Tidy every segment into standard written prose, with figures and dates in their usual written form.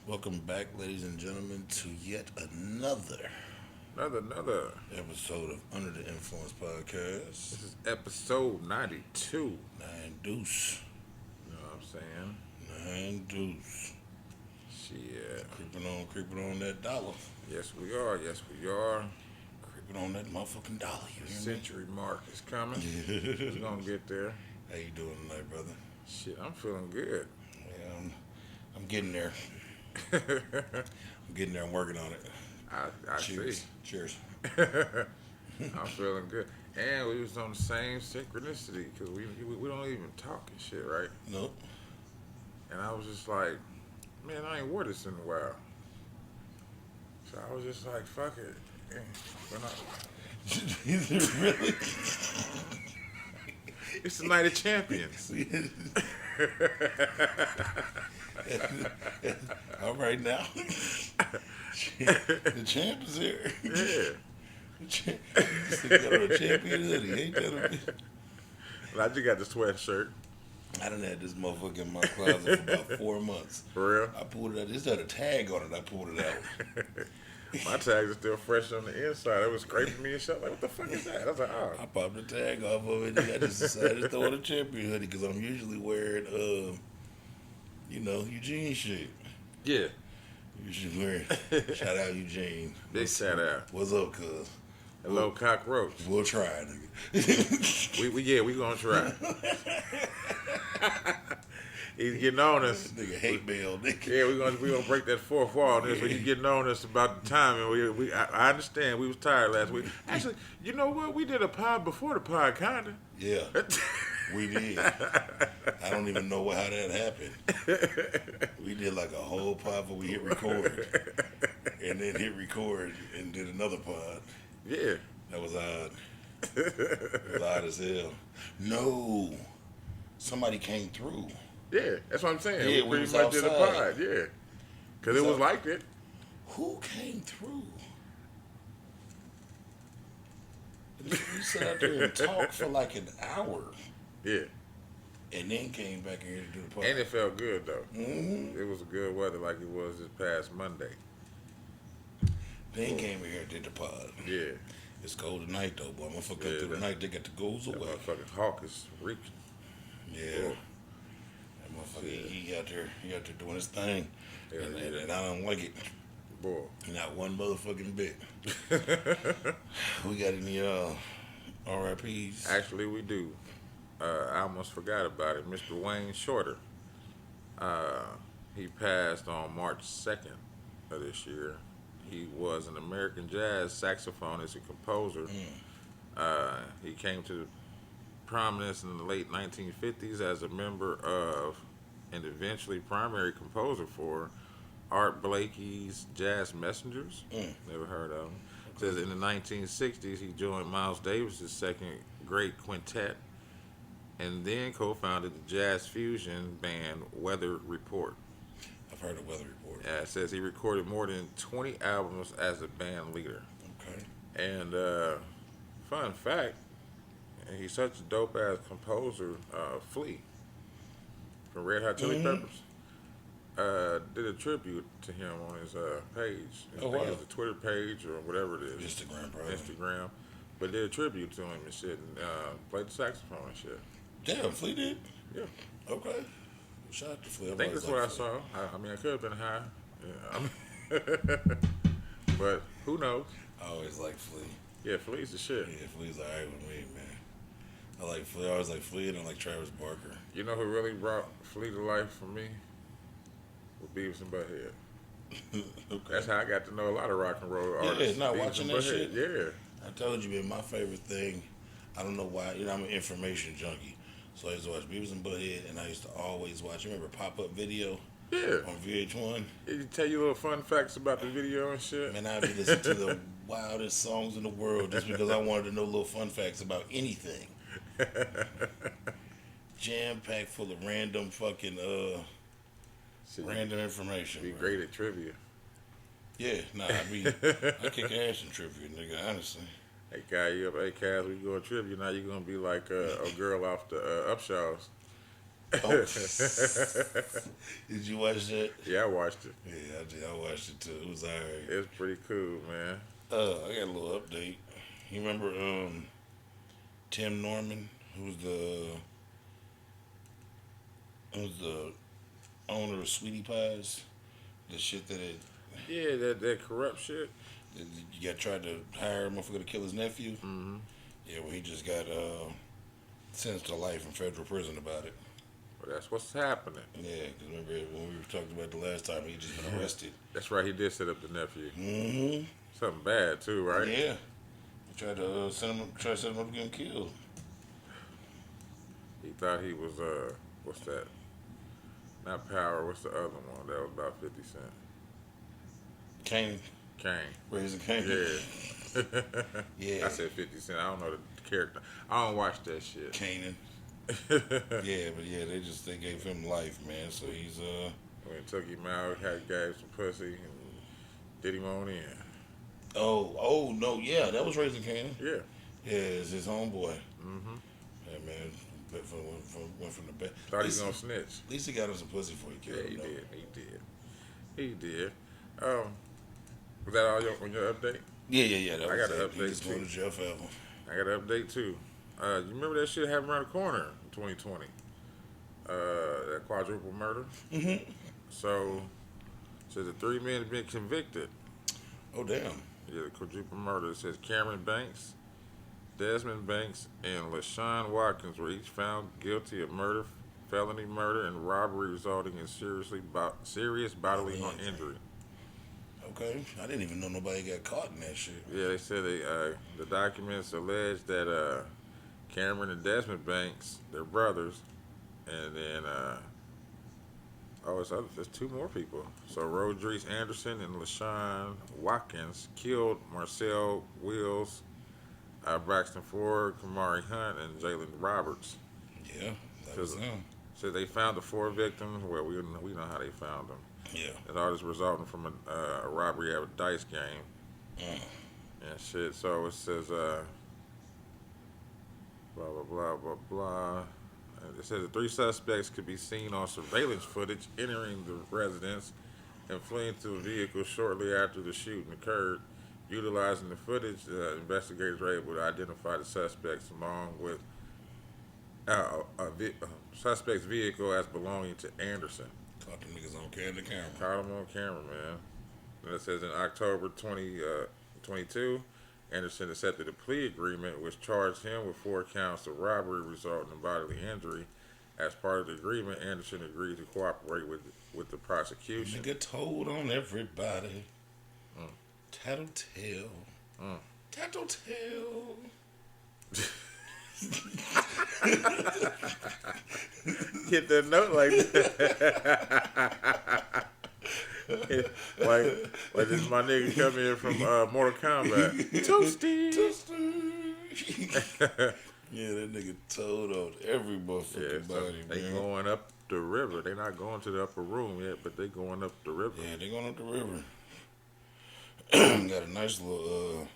Welcome back, ladies and gentlemen, to yet Another. episode of Under the Influence Podcast. This is episode 92. Nine Deuce. You know what I'm saying? Nine Deuce. Shit. Creeping on that dollar. Yes, we are. Creeping on that motherfucking dollar. You The hear me? century mark is coming. We're going to get there. How you doing tonight, brother? Shit, I'm feeling good. Yeah, I'm getting there. I'm getting there. I'm working on it. I Cheers. see. Cheers. I'm feeling good. And we was on the same synchronicity because we don't even talk and shit, right? Nope. And I was just like, man, I ain't wore this in a while. So I was just like, fuck it. Really? It's the night of champions. All right now. The champ is here. Yeah. The champion hoodie. Ain't that a bitch? And I just got the sweatshirt. I done had this motherfucker in my closet for about 4 months. For real? I pulled it out. This had a tag on it. I pulled it out. My tags are still fresh on the inside. It was scraping me and shit. Like, what the fuck is that? I was like, I oh. popped the tag off of it. And I just decided to throw in a champion hoodie because I'm usually wearing, Eugene shit. Yeah. Usually wearing. Shout out Eugene. Big shout out. What's up, cuz? Hello, cockroach. We'll try, nigga. We gonna try. He's getting on us. Nigga hate mail, nigga. Yeah, we gonna break that fourth wall. This, but he's getting on us about the time, and I understand we was tired last week. Actually, you know what? We did a pod before the pod, kinda. Yeah, we did. I don't even know how that happened. We did like a whole pod before we hit record, and then hit record and did another pod. Yeah. That was odd. It was odd as hell. No, somebody came through. Yeah, that's what I'm saying. Yeah, we we pretty was much did a outside. pod, yeah. Because it was like it. Who came through? We sat out there and talked for like an hour, Yeah. and then came back in here to do the pod. And it felt good, though. Mm-hmm. It was good weather like it was this past Monday. Then came in here and did the pod. Yeah. It's cold tonight though, boy. Motherfucker Yeah, through the that- night, they got the goals That away. motherfucking hawk is reaching. Yeah. That motherfucker, Yeah. he out there doing his thing. Yeah, And I don't like it. Boy. Not one motherfucking bit. We got any RIPs? Actually, we do. I almost forgot about it. Mr. Wayne Shorter. He passed on March 2nd of this year. He was an American jazz saxophonist and composer. He came to prominence in the late 1950s as a member of and eventually primary composer for Art Blakey's Jazz Messengers. Never heard of him. Says in the 1960s he joined Miles Davis's second great quintet and then co-founded the jazz fusion band Weather Report. I've heard of Weather Report. It says he recorded more than 20 albums as a band leader. Okay. And fun fact, he's such a dope ass composer. Flea from Red Hot Chili Peppers did a tribute to him on his page. I Oh, think wow. it's a Twitter page or whatever it is. Instagram, probably. Instagram. But did a tribute to him and shit and played the saxophone and shit. Damn, Flea did? Yeah. Okay. Shout out to Flea. I think that's what I saw. I mean, I could have been high. Yeah, but who knows? I always like Flea. Yeah, Flea's the shit. Yeah, Flea's alright with me, man. I like Flea. I always like Flea and I like Travis Barker. You know who really brought Flea to life for me? Was Beavis and Butthead. Okay. That's how I got to know a lot of rock and roll Yeah, artists. not Beavis watching and that shit? Butthead. I told you, man, my favorite thing, I don't know why, I'm an information junkie. So I used to watch Beavis and Butthead, and I used to always watch, you remember Pop-Up Video Yeah. on VH1? Yeah. He tell you little fun facts about the video and shit. Man, I'd be listening to the wildest songs in the world just because I wanted to know little fun facts about anything. Jam-packed full of random fucking, Shit, random information. be bro. great at trivia. Yeah, I kick ass in trivia, nigga, honestly. Hey, Kaz, we go to trivia now. You're gonna be like a girl off the Upshaws. Oh. Did you watch that? Yeah, I watched it. Yeah, I did. I watched it too. It was alright. It's pretty cool, man. I got a little update. You remember Tim Norman, who's the owner of Sweetie Pies? The shit Yeah, that corrupt shit. that you got tried to hire a motherfucker to kill his nephew. Mm-hmm. Yeah, well, he just got sentenced to life in federal prison about it. But that's what's happening. Yeah, because remember when we were talking about the last time, he just been arrested. That's right. He did set up the nephew. Mm-hmm. Something bad too, right? Yeah. He tried to set him up to get him killed. He thought he was what's that? Not Power. What's the other one? That was about 50 Cent. Kane. Kane. Raising Kane. Yeah. Yeah. I said 50 Cent. I don't know the character. I don't watch that shit. Kanan. Yeah, but yeah, they gave him life, man. So he's When took him out, gave some pussy, and did him on in. Oh no, yeah, that was Raising Kanan. Yeah. Yeah, it's his homeboy. Mm-hmm. Yeah, man, went from the bed. Thought he was gonna snitch. At least he got him some pussy before he killed Yeah, him. he did. Was that all on your update? Yeah. That I was got an it. He update, just going too. to jail forever. I got an update too. You remember that shit happened around the corner in 2020? That quadruple murder. Mm-hmm. So, says the 3 men have been convicted. Oh damn. Yeah, the quadruple murder. It says Cameron Banks, Desmond Banks, and LaShawn Watkins were each found guilty of murder, felony murder, and robbery resulting in serious bodily injury. Okay, I didn't even know nobody got caught in that shit. Yeah, they said the documents allege that Cameron and Desmond Banks, they're brothers, and then there's 2 more people. So Rodrice Anderson and LaShawn Watkins killed Marcel Wills, Braxton Ford, Kamari Hunt, and Jalen Roberts. Yeah, that was them. So they found the 4 victims. Well, we know how they found them. Yeah. And all this resulting from a robbery at a dice game. And shit. So it says blah blah blah blah blah. It says the 3 suspects could be seen on surveillance footage entering the residence and fleeing to a vehicle shortly after the shooting occurred. Utilizing the footage, investigators were able to identify the suspects along with suspect's vehicle as belonging to Anderson. Caught them niggas on camera. Caught him on camera, man. And it says in October 2022, Anderson accepted a plea agreement which charged him with 4 counts of robbery resulting in bodily injury. As part of the agreement, Anderson agreed to cooperate with the prosecution. Nigga told on everybody. Tattletale. Tattletale. Hit that note like that. like this is my nigga coming in from Mortal Kombat. Toasty. Yeah, that nigga told on every motherfucking body, They man. going up the river. They not going to the upper room yet, but they going up the river. Yeah, they going up the river. Got a nice little,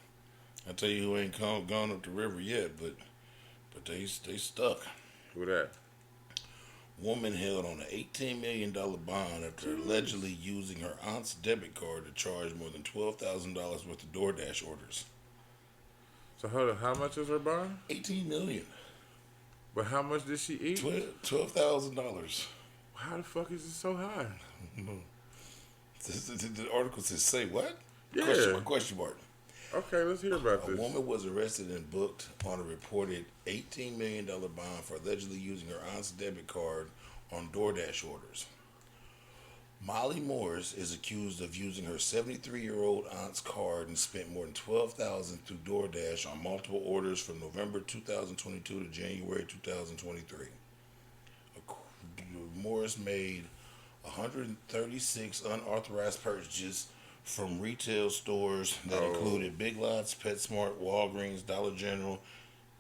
I tell you who ain't gone up the river yet, but they stuck. Who that? Woman held on an $18 million bond after allegedly using her aunt's debit card to charge more than $12,000 worth of DoorDash orders. So hold on, how much is her bond? $18 million. But how much did she eat? $12,000. How the fuck is it so high? The article says, say what? Yeah. Question mark. Okay, let's hear about A this. woman was arrested and booked on a reported $18 million bond for allegedly using her aunt's debit card on DoorDash orders. Molly Morris is accused of using her 73-year-old aunt's card and spent more than $12,000 through DoorDash on multiple orders from November 2022 to January 2023. Morris made 136 unauthorized purchases from retail stores that included Big Lots, PetSmart, Walgreens, Dollar General,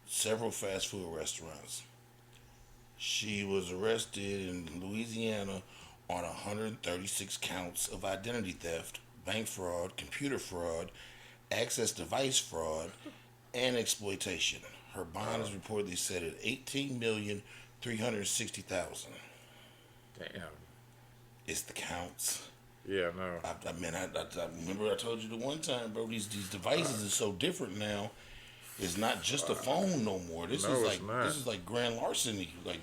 several fast food restaurants. She was arrested in Louisiana on 136 counts of identity theft, bank fraud, computer fraud, access device fraud, and exploitation. Her bond is reportedly set at $18,200,000 $360,000. Damn. It's the counts. Yeah, no. I remember I told you the one time, bro. These devices are so different now. It's not just a phone no more. This No, is it's not. this is like grand larceny, like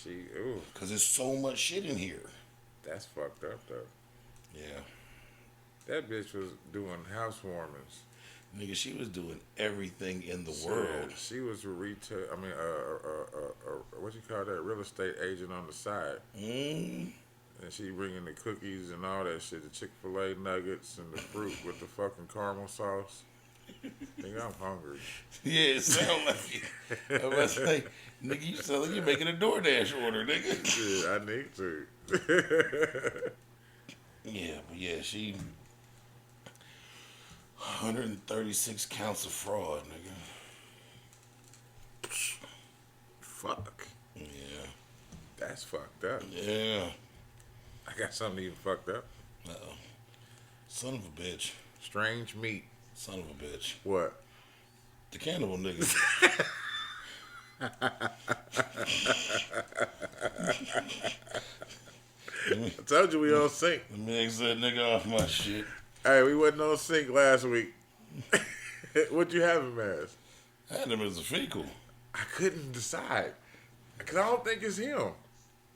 Ooh, because there's so much shit in here. that's fucked up though. Yeah, That bitch was doing housewarmings. nigga, she was doing everything in the Shit, world. She was a retail. I mean, what you call that? Real estate agent on the side. Mm. And she bringing the cookies and all that shit, the Chick-fil-A nuggets and the fruit with the fucking caramel sauce. Nigga, I'm hungry. Yeah, it sound like it. I was like, nigga, you sound like you're making a DoorDash order, nigga. Yeah, I need to. Yeah, but yeah, she 136 counts of fraud, nigga. Fuck. Yeah. That's fucked up. Yeah. I got something even fucked up. Uh-oh. Son of a bitch. Strange meat. Son of a bitch. What? The cannibal nigga. I told you we on sync. Let me exit that nigga off my shit. Hey, we wasn't on sync last week. What you have him as? I had him as a fecal. I couldn't decide. Because I don't think it's him.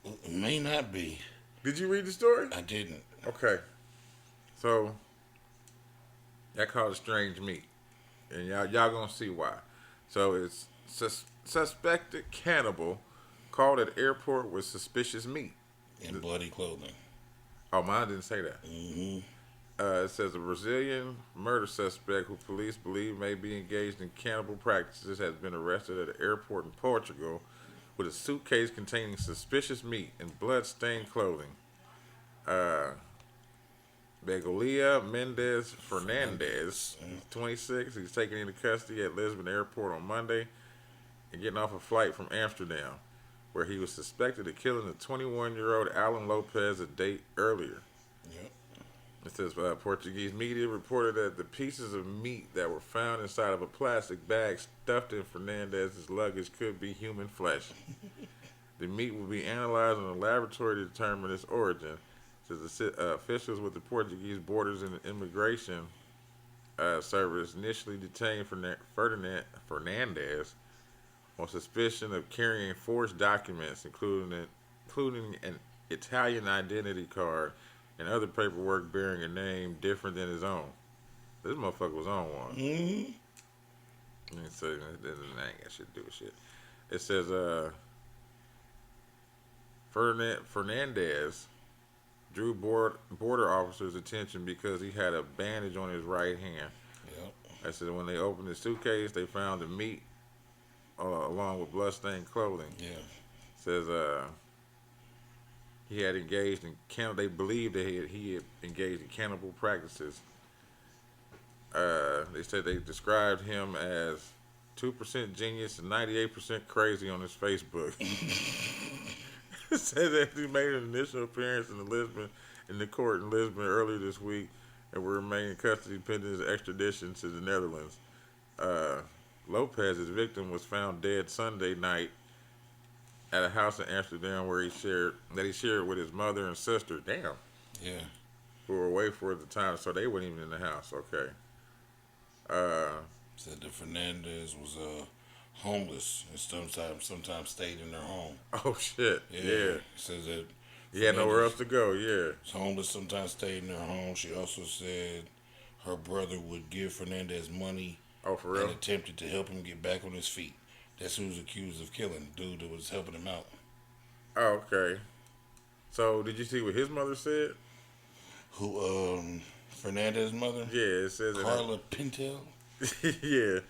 It may not be. Did you read the story? I didn't. Okay. So, that called strange meat. And y'all gonna see why. So, it's suspected cannibal called at airport with suspicious meat. In bloody clothing. Oh, mine didn't say that. Mm-hmm. It says a Brazilian murder suspect who police believe may be engaged in cannibal practices has been arrested at an airport in Portugal with a suitcase containing suspicious meat and blood-stained clothing. Begolia Mendes Fernandez, 26, he's taken into custody at Lisbon Airport on Monday and getting off a flight from Amsterdam, where he was suspected of killing the 21-year-old Alan Lopez a day earlier. Yep. It says Portuguese media reported that the pieces of meat that were found inside of a plastic bag stuffed in Fernandez's luggage could be human flesh. The meat will be analyzed in a laboratory to determine its origin. It says officials with the Portuguese Borders and Immigration Service initially detained Fernandez on suspicion of carrying forged documents, including an Italian identity card and other paperwork bearing a name different than his own. This motherfucker was on one. Mm-hmm. And so that ain't got shit to do with shit. It says Fernandez drew border officers' attention because he had a bandage on his right hand. Yep. I said when they opened his suitcase, they found the meat along with bloodstained clothing. Yeah. Says he had engaged in they believed that he had engaged in cannibal practices. They said they described him as 2% genius and 98% crazy on his Facebook. It said that he made an initial appearance in the court in Lisbon earlier this week and will remain in custody pending his extradition to the Netherlands. Lopez's victim was found dead Sunday night at a house in Amsterdam where he shared with his mother and sister. Damn. Yeah. Who were away for the time, so they weren't even in the house. Okay. Said that Fernandez was homeless and sometimes stayed in their home. Oh shit. Yeah. Says that He had nowhere else to go. Yeah. was homeless, sometimes stayed in their home. She also said her brother would give Fernandez money. Oh, for real? And attempted to help him get back on his feet. That's who was accused of killing. Dude that was helping him out. Oh, okay. So did you see what his mother said? Who, Fernandez's mother? Yeah, it says Carla Pintel? yeah.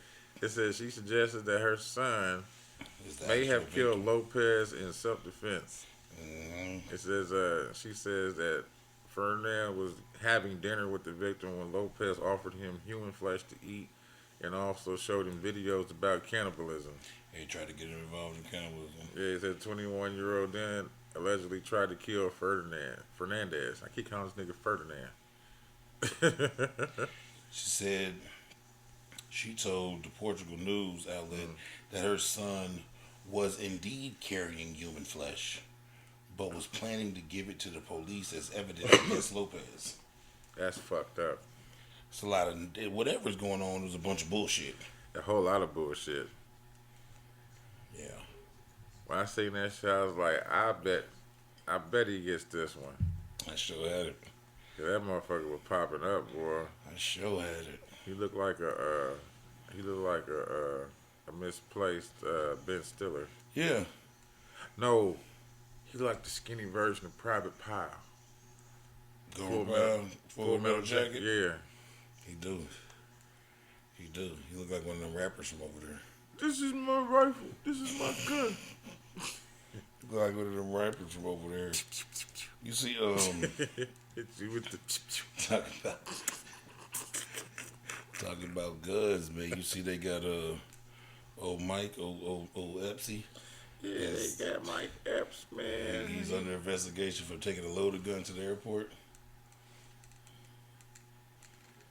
It says she suggested that her son may have killed Lopez in self-defense. Mm-hmm. It says she says that Fernand was having dinner with the victim when Lopez offered him human flesh to eat and also showed him videos about cannibalism. He tried to get him involved in cannibalism. Yeah, it said 21-year-old then allegedly tried to kill Fernandez. I keep calling this nigga Ferdinand. She said she told the Portugal news outlet that her son was indeed carrying human flesh, but was planning to give it to the police as evidence against Lopez. That's fucked up. It's a lot of whatever's going on was a bunch of bullshit. A whole lot of bullshit. Yeah. When I seen that shit, I was like, I bet he gets this one. I sure had it. 'Cause that motherfucker was popping up, boy. I sure had it. He looked like a misplaced Ben Stiller. Yeah. No, he looked like the skinny version of Private Pile. Full Metal Jacket. Yeah. He do. He do. He look like one of them rappers from over there. This is my rifle. This is my gun. Look like one of them rappers from over there. You see, Hits you with the talking about guns, man. You see, they got old Mike, old Epsy. Yeah, they got Mike Epps, man. He's under investigation for taking a loaded gun to the airport.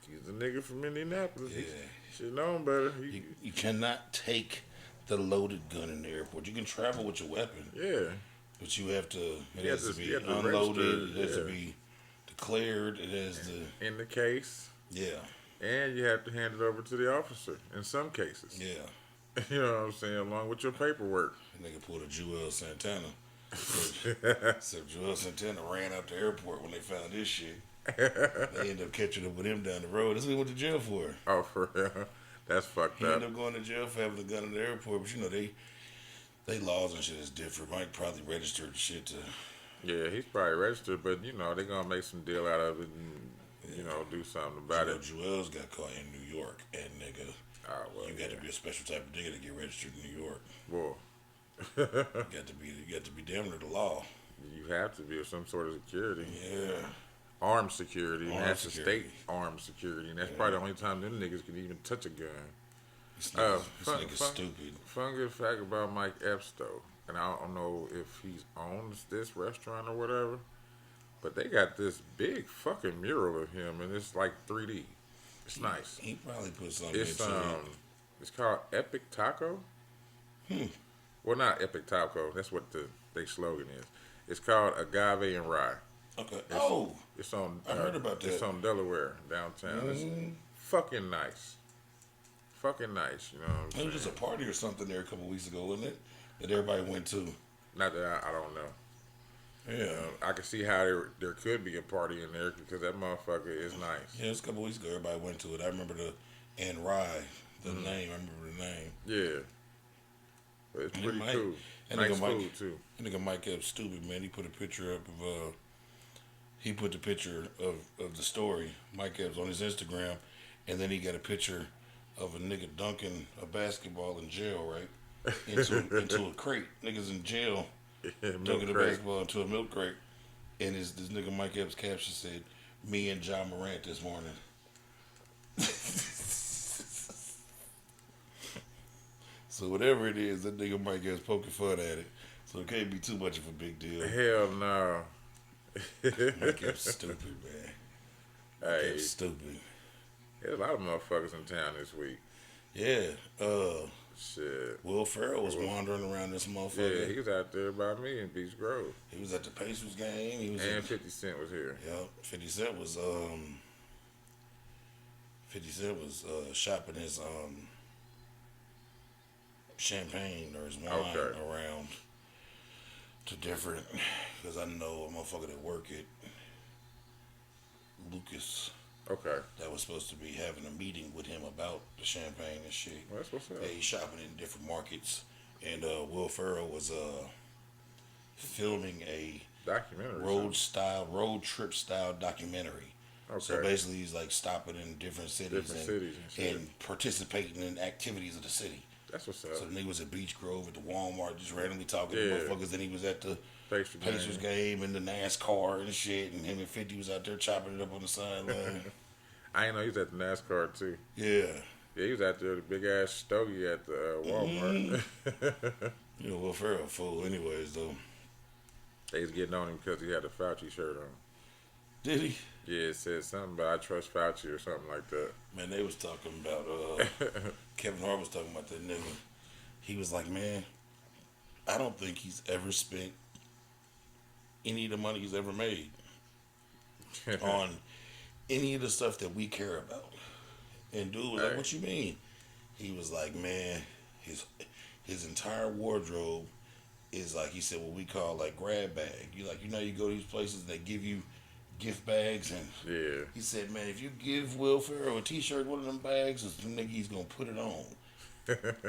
He's a nigga from Indianapolis. Yeah. He should know him better. You cannot take the loaded gun in the airport. You can travel with your weapon, Yeah. but you have to. It You has have to to- be you have to unloaded. register, It has to yeah. be declared. It has to. In the case. Yeah. And you have to hand it over to the officer in some cases. Yeah. You know what I'm saying? Along with your paperwork. That nigga pulled a Joel Santana. So Joel Santana ran out the airport when they found this shit. They ended up catching up with him down the road. That's what he went to jail for. Oh, for real? That's fucked He up. ended up going to jail for having a gun in the airport. But you know, they laws and shit is different. Mike probably registered the shit to. Yeah, he's probably registered, but you know, they're gonna make some deal out of it and, you know, do something about it. Joel's got caught in New York, and nigga, Oh, well, you got to be a special type of nigga to get registered in New York. Boy. You got to be damn near the law. You have to be some sort of security. Yeah. Armed security. Armed And that's security. the state armed security. And that's probably the only time them niggas can even touch a gun. This Fun- nigga's fun- stupid. Fun good fact about Mike Epps, though, and I don't know if he's owns this restaurant or whatever, but they got this big fucking mural of him, and it's like 3D. It's nice. He probably put something It's into it. it's called Epic Taco. Well, not Epic Taco. That's what their slogan is. It's called Agave and Rye. Okay. It's on. I heard about It's that. on Delaware downtown. It's fucking nice. Fucking nice. You know what I'm There saying? was just a party or something there a couple weeks ago, wasn't it? That everybody went to. Not that I don't know. Yeah. I can see how there could be a party in there because that motherfucker is nice. Yeah, it was a couple weeks ago. Everybody went to it. I remember and Rye, the name. I remember the name. Yeah. But it's And pretty Mike- cool. and Nice nigga Mike- food too. That nigga Mike Epps stupid, man. He put a picture up of he put the picture of the story, Mike Epps, on his Instagram, and then he got a picture of a nigga dunking a basketball in jail, right? Into a crate. Niggas in jail Milk dunking a crate. basketball into a milk crate. And this nigga Mike Epps' caption said, "Me and John Morant this morning." So whatever it is, that nigga Mike Epps poking fun at it. So it can't be too much of a big deal. Hell no. Mike Epps stupid, man. Mike Hey, Epps stupid. there's a lot of motherfuckers in town this week. Yeah. Shit. Will Ferrell was wandering around this Yeah, motherfucker. he was out there by me in Beach Grove. He was at the Pacers game. He was And at, 50 Cent was here. yeah, 50 Cent was 50 Cent was shopping his champagne or his wine Okay. around to different, because I know a motherfucker that work at Lucas Okay. that was supposed to be having a meeting with him about the champagne and shit. Well, that's what's up. Yeah, he's shopping in different markets, and Will Ferrell was filming a Documentary. or road trip style documentary. something. So Okay. basically, he's like stopping in different cities, Different cities and shit. and participating in activities of the city. That's what's up. So the nigga was at Beach Grove at the Walmart, just randomly talking Yeah. to motherfuckers. Then he was at the Pacers Pacers game. game and the NASCAR and shit, and him and 50 was out there chopping it up on the sideline. I ain't know he was at the NASCAR too. Yeah. Yeah, he was out there, the big ass stogie at the Walmart. You know, Will Ferrell a fool anyways, though. They was getting on him because he had a Fauci shirt on. Did he? Yeah, it said something about I trust Fauci or something like that. Man, they was talking about, Kevin Hart was talking about that nigga. He was like, man, I don't think he's ever spent any of the money he's ever made on any of the stuff that we care about. And dude was like, Hey. "What you mean?" He was like, "Man, his entire wardrobe is like," he said, what we call like grab bag. You go to these places they give you gift bags, and Yeah. he said, "Man, if you give Will Ferrell a T-shirt, one of them bags, the nigga he's gonna put it on."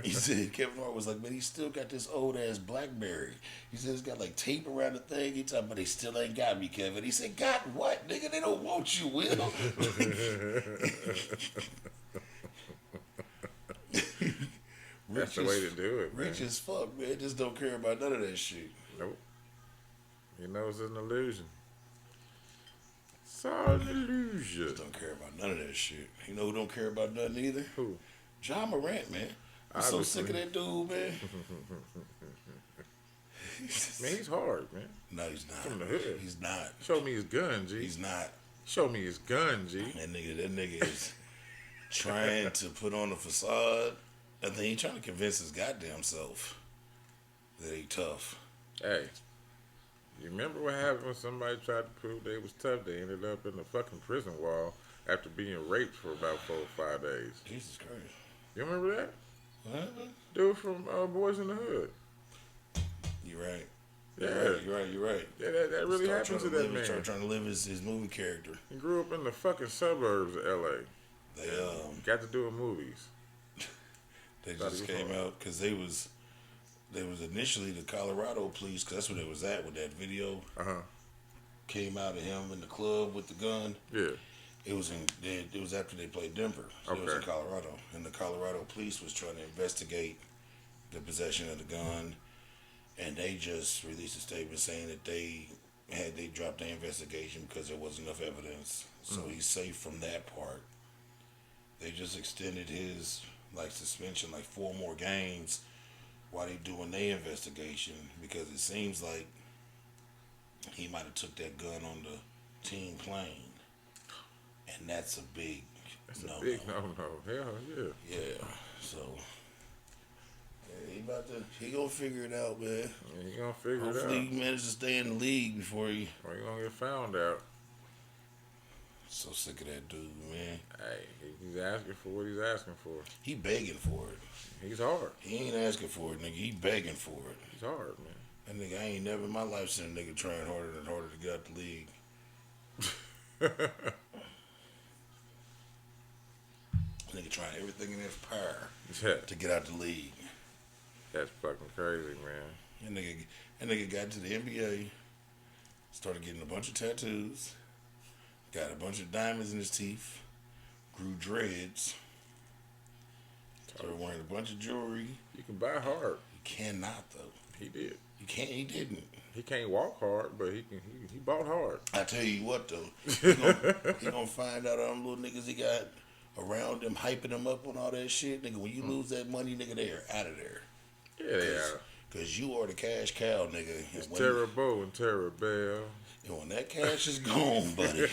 He said Kevin Hart was like, "Man, he still got this old ass BlackBerry." He said it's got like tape around the thing. He talking, but they still ain't got me, Kevin. He said, "Got what, nigga? They don't want you, Will." That's the way to do it, man. Rich as fuck, man. Just don't care about none of that shit. Nope. He knows it's an illusion. It's all an illusion. Just don't care about none of that shit. You know who don't care about nothing either? Who? John Morant, man. I'm so sick of that dude, man. Man, he's hard, man. No, he's not. From the hood. He's not. Show me his gun, G. He's not. Show me his gun, G. That nigga is trying to put on a facade. I think he's trying to convince his goddamn self that he tough. Hey, you remember what happened when somebody tried to prove they was tough? They ended up in the fucking prison wall after being raped for about 4 or 5 days. Jesus Christ. You remember that? What? Dude from Boys in the Hood. You're right. Yeah. You're right. Yeah, that really happened to that man. Start trying to live his movie character. He grew up in the fucking suburbs of L.A. They Got to doing movies. They just came out because they was initially the Colorado police, because that's where they was at with that video. Came out of him in the club with the gun. Yeah. It was after they played Denver. So it was in Colorado, and the Colorado police was trying to investigate the possession of the gun, and they just released a statement saying that they dropped their investigation because there wasn't enough evidence. So he's safe from that part. They just extended his suspension 4 more games while they doing their investigation, because it seems like he might have took that gun on the team plane, and that's a big no. Big no. Hell yeah. Yeah. So he gonna figure it out, man. Yeah, he gonna figure Hopefully it out. he managed to stay in the league before he. Or he gonna get found out. So sick of that dude, man. Hey, he's asking for what he's asking for. He begging for it. He's hard. He ain't asking for it, nigga. He begging for it. He's hard, man. That nigga, I ain't never in my life seen a nigga trying harder to get out the league. Nigga trying everything in his power to get out the league. That's fucking crazy, man. That nigga got to the NBA, started getting a bunch of tattoos, got a bunch of diamonds in his teeth, grew dreads, started wearing a bunch of jewelry. You can buy hard. You cannot though. He did. You can't. He didn't. He can't walk hard, but he bought hard. I tell you what though, he gonna find out all them little niggas he got around him, hyping him up on all that shit, nigga. When you lose that money, nigga, they are out of there. Yeah, they are. Cause you are the cash cow, nigga. It's Terra Bow and Terra Bell. And when that cash is gone, buddy,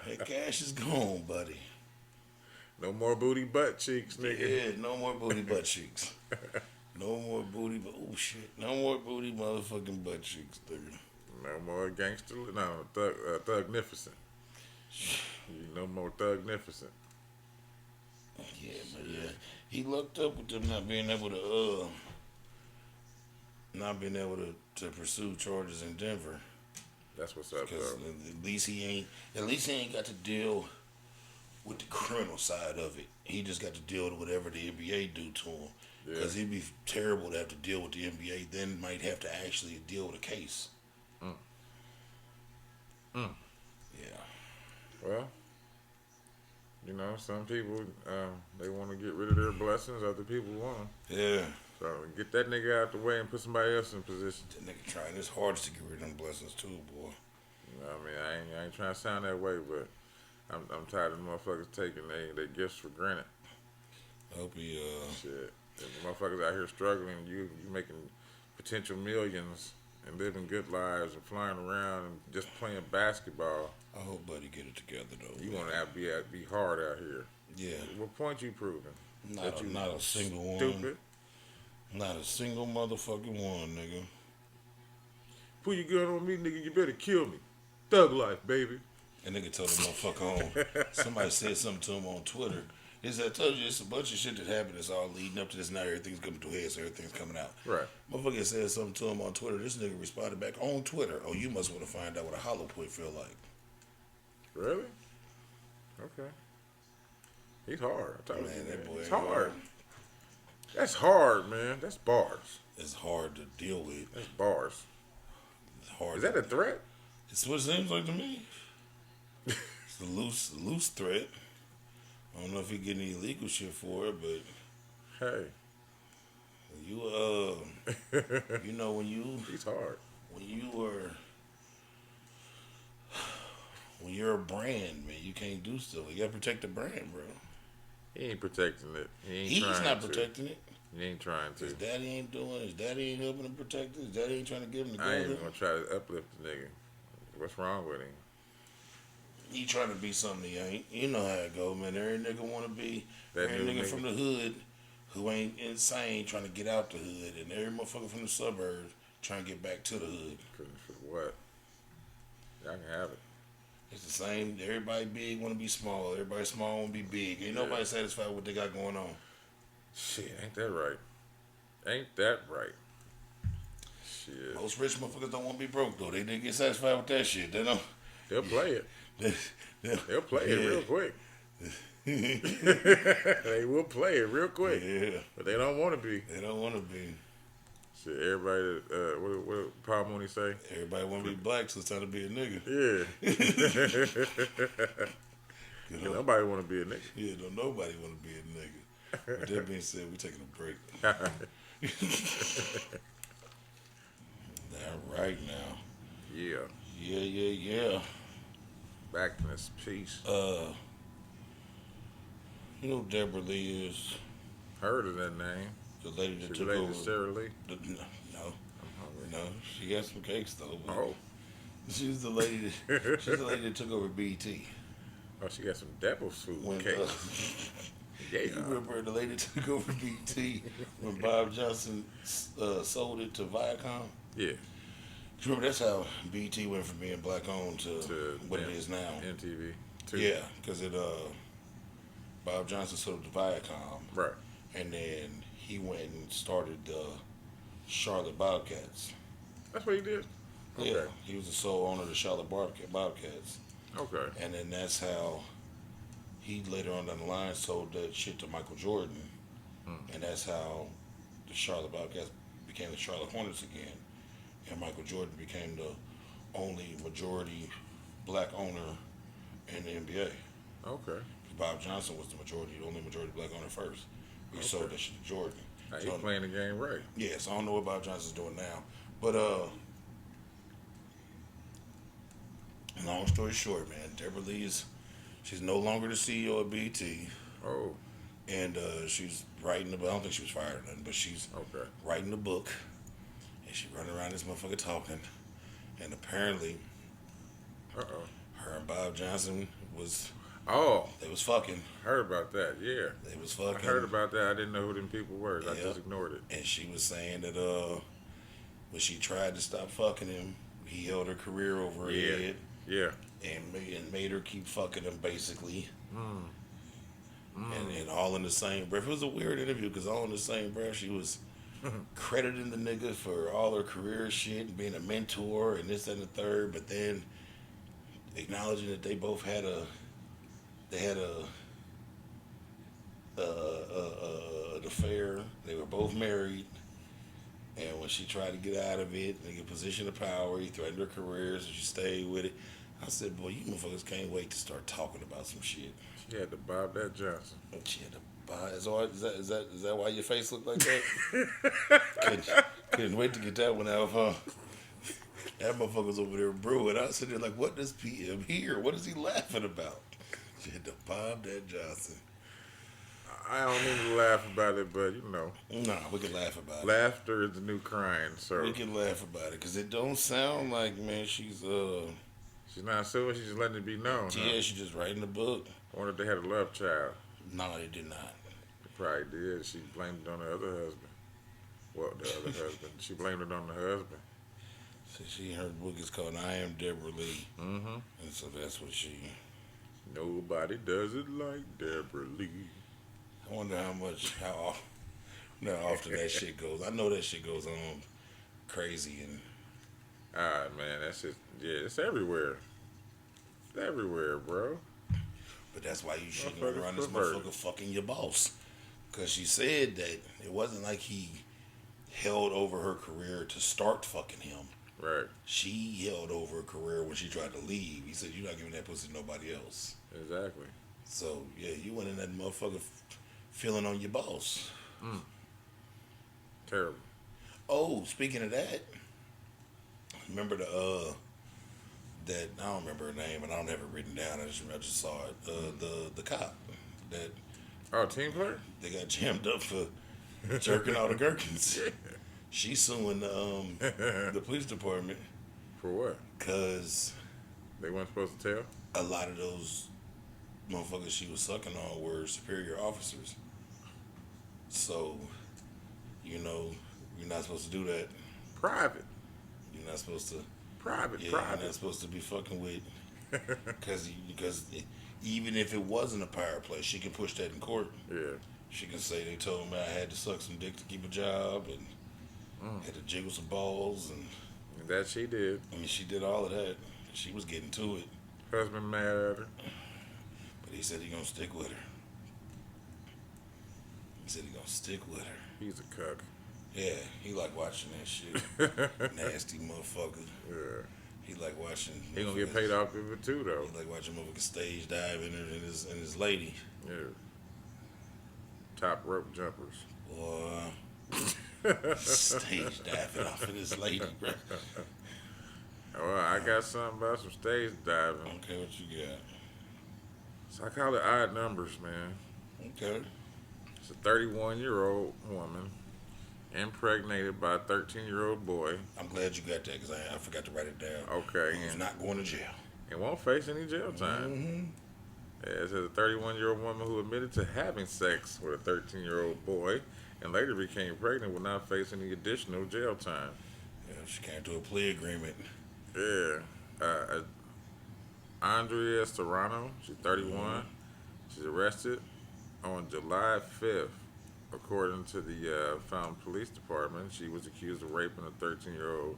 that cash is gone, buddy. No more booty butt cheeks, nigga. Yeah, no more booty butt cheeks. No more booty, oh shit. No more booty motherfucking butt cheeks, nigga. No more gangster, no, thugnificent. No more thugnificent. Yeah, but yeah. He looked up with them not being able to pursue charges in Denver. That's what's up, Because though. at least he ain't got to deal with the criminal side of it. He just got to deal with whatever the NBA do to him. Because it'd be terrible to have to deal with the NBA, then might have to actually deal with a case. Yeah. Well, you know, some people, they want to get rid of their blessings. Other people won't. Yeah. So get that nigga out the way and put somebody else in position. That nigga trying his hardest to get rid of them blessings too, boy. You know what I mean, I ain't trying to sound that way, but I'm tired of motherfuckers taking their gifts for granted. I hope he Shit. If motherfuckers out here struggling, you making potential millions and living good lives and flying around and just playing basketball. I hope Buddy get it together though. You want to be hard out here. Yeah. What point you proving? Not a single one. Stupid. Not a single motherfucking one, nigga. Put your gun on me, nigga. You better kill me. Thug life, baby. And nigga told the motherfucker on. Somebody said something to him on Twitter. He said, I told you it's a bunch of shit that happened that's all leading up to this. Now everything's coming to a head, so everything's coming out. Right. Motherfucker said something to him on Twitter. This nigga responded back on Twitter. Oh, you must want to find out what a hollow point feel like. Really? Okay. He's hard. I told Man, you, that boy It's ain't hard. That's hard, man. That's bars. It's hard to deal with. That's bars. It's hard. Is that a threat? It's what it seems like to me. It's a loose threat. I don't know if he getting any legal shit for it, but Hey. you you know when He's hard. when you're a brand, man, you can't do stuff. You gotta protect the brand, bro. He ain't protecting it. He ain't He's trying not to. protecting it. He ain't trying to. His daddy ain't doing it. His daddy ain't helping him protect it. His daddy ain't trying to get him I ain't together. even gonna try to uplift the nigga. What's wrong with him? He trying to be something he ain't. You know how it go, man. Every nigga want to be. That Every new nigga nigga. from the hood who ain't insane trying to get out the hood, and every motherfucker from the suburbs trying to get back to the hood. For what? Y'all can have it. It's the same. Everybody big want to be small. Everybody small want to be big. Ain't nobody satisfied with what they got going on. Shit, ain't that right? Ain't that right? Shit. Most rich motherfuckers don't want to be broke though. They get satisfied with that shit. They don't. They'll play it. They'll play it real quick. They will play it real quick. Yeah. But they don't want to be. They don't want to be. Shit, everybody, what Paul Mooney say? Everybody want to be black, so it's time to be a nigga. Yeah. Nobody want to be a nigga. Yeah, don't nobody want to be a nigga. With that being said, we taking a break. That right now. Yeah. Yeah. Back in this piece. You know who Deborah Lee is? Heard of that name. The lady that She took related over. to Sarah Lee. No. She got some cakes though. But Oh. she's the lady. She's the lady that took over BT. Oh, she got some devil's food When cakes. Yeah. you remember the lady that took over BT when Bob Johnson sold it to Viacom? Yeah. You remember that's how BT went from being black owned to what it is now. MTV. Too. Yeah, because Bob Johnson sold it to Viacom, Right. and then he went and started the Charlotte Bobcats. That's what he did. Okay. Yeah, he was the sole owner of the Charlotte Bobcats, Okay. and then that's how he later on down the line sold that shit to Michael Jordan, and that's how the Charlotte Bobcats became the Charlotte Hornets again, and Michael Jordan became the only majority black owner in the NBA. Okay. Bob Johnson was the only majority black owner first. He sold that shit to Jordan. Now, So, he's playing the game right. yeah, so I don't know what Bob Johnson's doing now. But long story short, man, Deborah Lee she's no longer the CEO of BT. Oh. And she's writing the book. I don't think she was fired or nothing, but she's Okay. writing the book. And she running around this motherfucker talking. And apparently, Uh-oh. her and Bob Johnson Oh. they was fucking. Heard about that. Yeah. They was I fucking. heard about that. I didn't know who them people were. I Yeah. just ignored it. And she was saying that when she tried to stop fucking him, he held her career over her Yeah. head Yeah. and made her keep fucking him, basically. And all in the same breath. It was a weird interview because all in the same breath she was crediting the nigga for all her career shit and being a mentor and this and the third, but then acknowledging that they both had an affair. They were both married, and when she tried to get out of it and get position of power, he threatened her career, so she stayed with it. I said, "Boy, you motherfuckers can't wait to start talking about some shit." She had to bob that Johnson. And she had to buy. Is that why your face looked like that? couldn't wait to get that one out, huh? That motherfucker's over there brewing. I was sitting there like, what does PM hear? What is he laughing about? She had to bob that Johnson. I don't mean to laugh about it, but you know, Nah, we can laugh about it. laughter is the new crying. So We can laugh about it because it don't sound like, man, she's she's not suing. She's just letting it be known. yeah, Huh? she's just writing the book. I wonder if they had a love child. No, they did not. They probably did. She blamed it on her other husband. the other husband. She blamed it on the husband. So she her book is called "I Am Deborah Lee," Mm-hmm. and so that's what she. Nobody does it like Deborah Lee. I wonder how often that shit goes. I know that shit goes on crazy, and Ah, man, that's just, yeah, it's everywhere. It's everywhere, bro. but that's why you shouldn't Motherfuckers run around this perverted. motherfucker fucking your boss, because she said that it wasn't like he held over her career to start fucking him. Right. She held over her career when she tried to leave. He said, "You're not giving that pussy to nobody else." Exactly. So yeah, you went in that motherfucker feeling on your boss. Terrible. Oh, speaking of that, remember that I don't remember her name and I don't have it written down. I just saw it. The cop that Oh, team player? they got jammed up for jerking all the gherkins. She's suing the police department For what? because They weren't supposed to tell? a lot of those motherfuckers she was sucking on were superior officers. So, you know, you're not supposed to do that. Private. You're not supposed to. Private. Yeah, you're not Private. supposed to be fucking with. Because even if it wasn't a power play, she can push that in court. Yeah. She can say they told me I had to suck some dick to keep a job and had to jiggle some balls and That she did. I mean she did all of that. She was getting to it, Husband mad at her. but he said he gonna stick with her. He said he gonna stick with her. He's a cuck. Yeah, he like watching that shit. Nasty motherfucker. Yeah. He like watching. He gonna get paid off of it too, though. He like watching motherfuckers stage dive in his lady. Yeah. Top rope jumpers. Boy, stage diving off in his lady, bro. Well, I got something about some stage diving. Okay, what you got? So I call it odd numbers, man. Okay. It's a 31-year-old woman impregnated by a 13-year-old boy. I'm glad you got that because I forgot to write it down. Okay. Who's not going to jail. And won't face any jail time. Mm-hmm. Yeah, it says a 31-year-old woman who admitted to having sex with a 13-year-old boy and later became pregnant will not face any additional jail time. Yeah, she came to a plea agreement. Yeah. Andrea Serrano, she's 31. She's arrested on July 5th. According to the Fountain Police Department, she was accused of raping a 13-year-old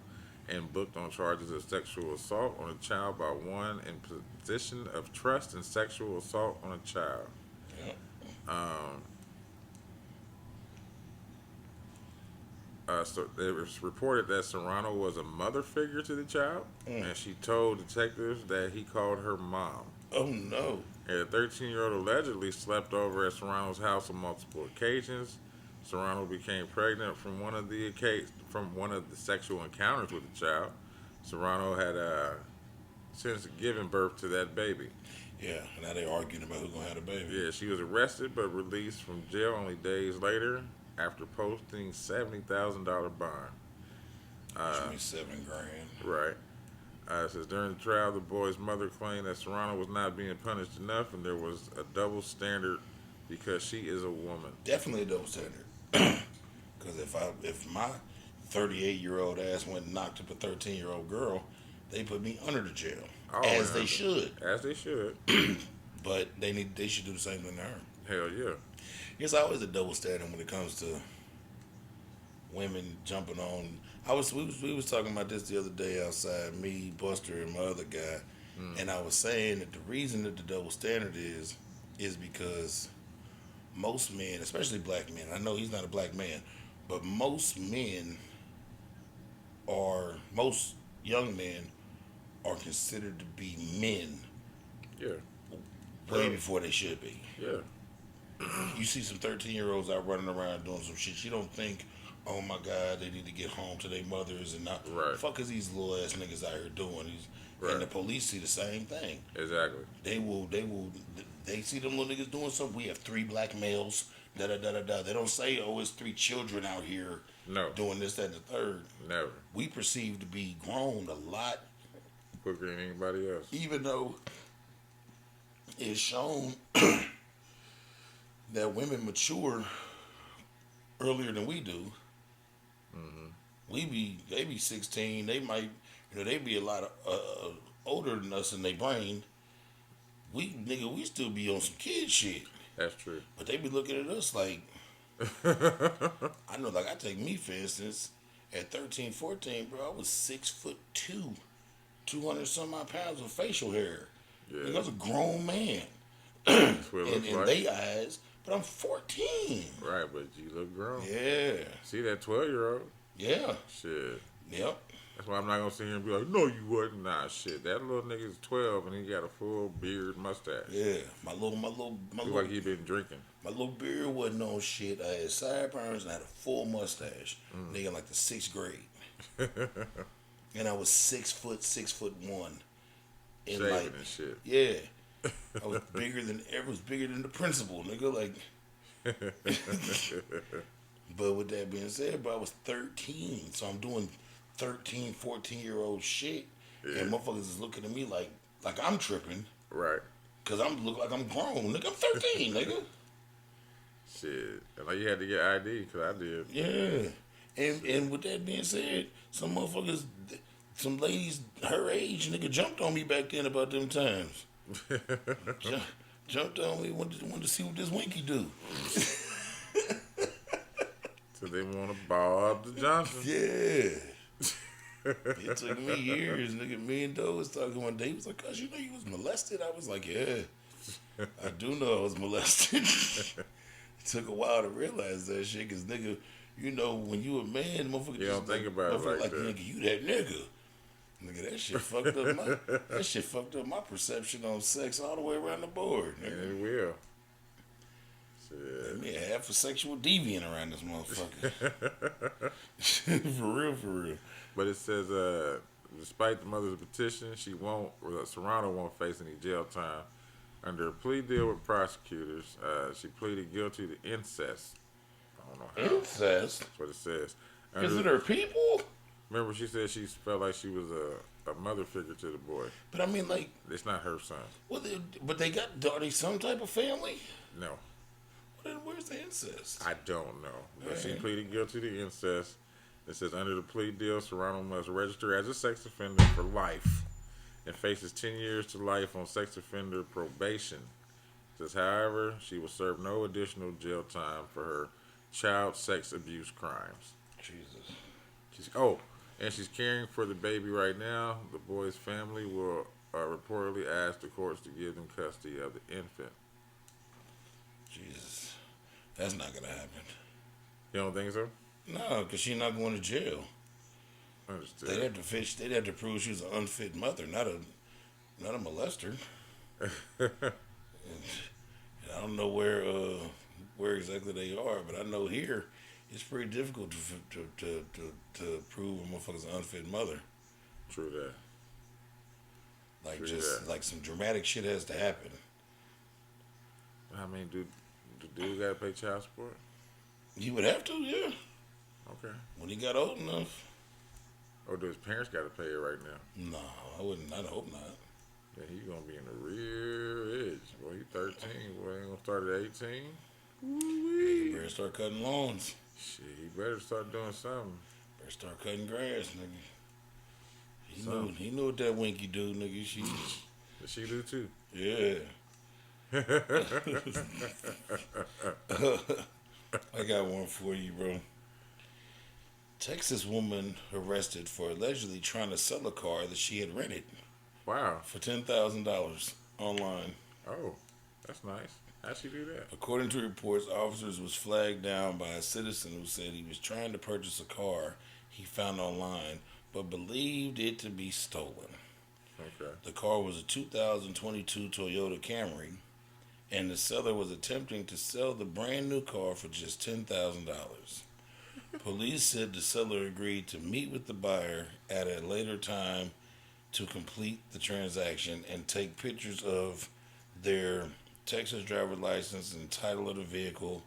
and booked on charges of sexual assault on a child by one in position of trust and sexual assault on a child. Yep. So it was reported that Serrano was a mother figure to the child, and she told detectives that he called her mom. Oh no. And the 13-year-old allegedly slept over at Serrano's house on multiple occasions. Serrano became pregnant from one of the sexual encounters with the child. Serrano had since given birth to that baby. Yeah, now they arguing about who's gonna have the baby. Yeah, she was arrested but released from jail only days later after posting $70,000 bond. Which means $7,000. Right. It says during the trial, the boy's mother claimed that Serrano was not being punished enough, and there was a double standard because she is a woman. Definitely a double standard. Because if my 38-year-old ass went and knocked up a 13-year-old girl, they put me under the jail, Oh, as man. they should. As they should. But they should do the same thing to her. Hell yeah. It's always a double standard when it comes to women jumping on. We was talking about this the other day outside, me, Buster, and my other guy, and I was saying that the reason that the double standard is because most men, especially black men, I know he's not a black man, but most young men are considered to be men Yeah. way before they should be. Yeah. You see some 13-year-olds out running around doing some shit. You don't think, oh my God, they need to get home to their mothers and not. Right. Fuck is these little ass niggas out here doing? Right. And the police see the same thing. Exactly. They see them little niggas doing something. We have 3 black males. Da da da da da. They don't say, oh, it's 3 children out here. No. Doing this, that, and the third. Never. We perceive to be grown a lot, Quicker than anybody else. even though it's shown that women mature earlier than we do. They be 16. They might, they be a lot of, older than us in their brain. We still be on some kid shit. That's true. But they be looking at us like, I know, like I take me for instance, at 13, 14, bro, I was 6'2", 200 some odd pounds of facial hair. Yeah. Nigga, I was a grown man. That's what it looks In like. they eyes, but I'm 14. Right, but you look grown. Yeah. See that 12-year-old? Yeah. Shit. Yep. That's why I'm not gonna sit here and be like, no, you wasn't. Nah, shit. That little nigga's 12 and he got a full beard, mustache. Yeah. My Look like he been drinking. my little beard wasn't on shit. I had sideburns and I had a full mustache. Nigga, in like the 6th grade. And I was 6'1". And Shaving like, and shit. yeah. I was bigger than ever. Was bigger than the principal, nigga. Like, but with that being said, bro, I was 13, so I'm doing 13, 14-year-old shit, Yeah. and motherfuckers is looking at me like I'm tripping, Right. cause I'm look like I'm grown, nigga. I'm 13, nigga. Shit. And like you had to get ID, because I did. Yeah, and with that being said, some motherfuckers, some ladies her age, nigga, jumped on me back then about them times. Jumped on me, wanted to see what this Winky do. So they want to Bob the Johnson. Yeah. It took me years, nigga. Me and Doe was talking one day. He was like, "Cuz, you know you was molested?" I was like, "Yeah, I do know I was molested." It took a while to realize that shit, cause nigga, you know when you a man, motherfucker, You don't think about it like that. nigga, you that nigga. Nigga, that shit fucked up my perception on sex all the way around the board. And Nigga. it will. Shit. Me a half a sexual deviant around this motherfucker. For real. But it says, despite the mother's petition, Serrano won't face any jail time. Under a plea deal with prosecutors, she pleaded guilty to incest. I don't know how. Incest? That's what it says. Is it her people? Remember, she said she felt like she was a mother figure to the boy. But I mean, like, It's not her son. well, but they got, are they some type of family? No, Well, then where's the incest? I don't know. But she Alright. pleaded guilty to incest. It says under the plea deal, Serrano must register as a sex offender for life and faces 10 years to life on sex offender probation. It says, however, she will serve no additional jail time for her child sex abuse crimes. Jesus. And she's caring for the baby right now. The boy's family will reportedly ask the courts to give them custody of the infant. Jesus. That's not going to happen. You don't think so? No, because she's not going to jail. Understood. They'd have to prove she was an unfit mother, not a molester. And I don't know where exactly they are, but I know here it's pretty difficult to prove a motherfucker's an unfit mother. True that. Like True just that. like some dramatic shit has to happen. I mean, do dude got to pay child support? He would have to, yeah, Okay. when he got old enough. Or do his parents got to pay it right now? No, I wouldn't. I hope not. Then he's going to be in the real edge. Boy, he 13. Boy, ain't going to start at 18. You better start cutting lawns. Shit, he better start doing something. Better start cutting grass, nigga. Something. He knew what that Winky do, nigga. But she do too. Yeah. I got one for you, bro. Texas woman arrested for allegedly trying to sell a car that she had rented Wow. for $10,000 online. Oh, that's nice. How'd she do that? According to reports, officers was flagged down by a citizen who said he was trying to purchase a car he found online, but believed it to be stolen. Okay. The car was a 2022 Toyota Camry, and the seller was attempting to sell the brand new car for just $10,000. Police said the seller agreed to meet with the buyer at a later time to complete the transaction and take pictures of their Texas driver license and title of the vehicle.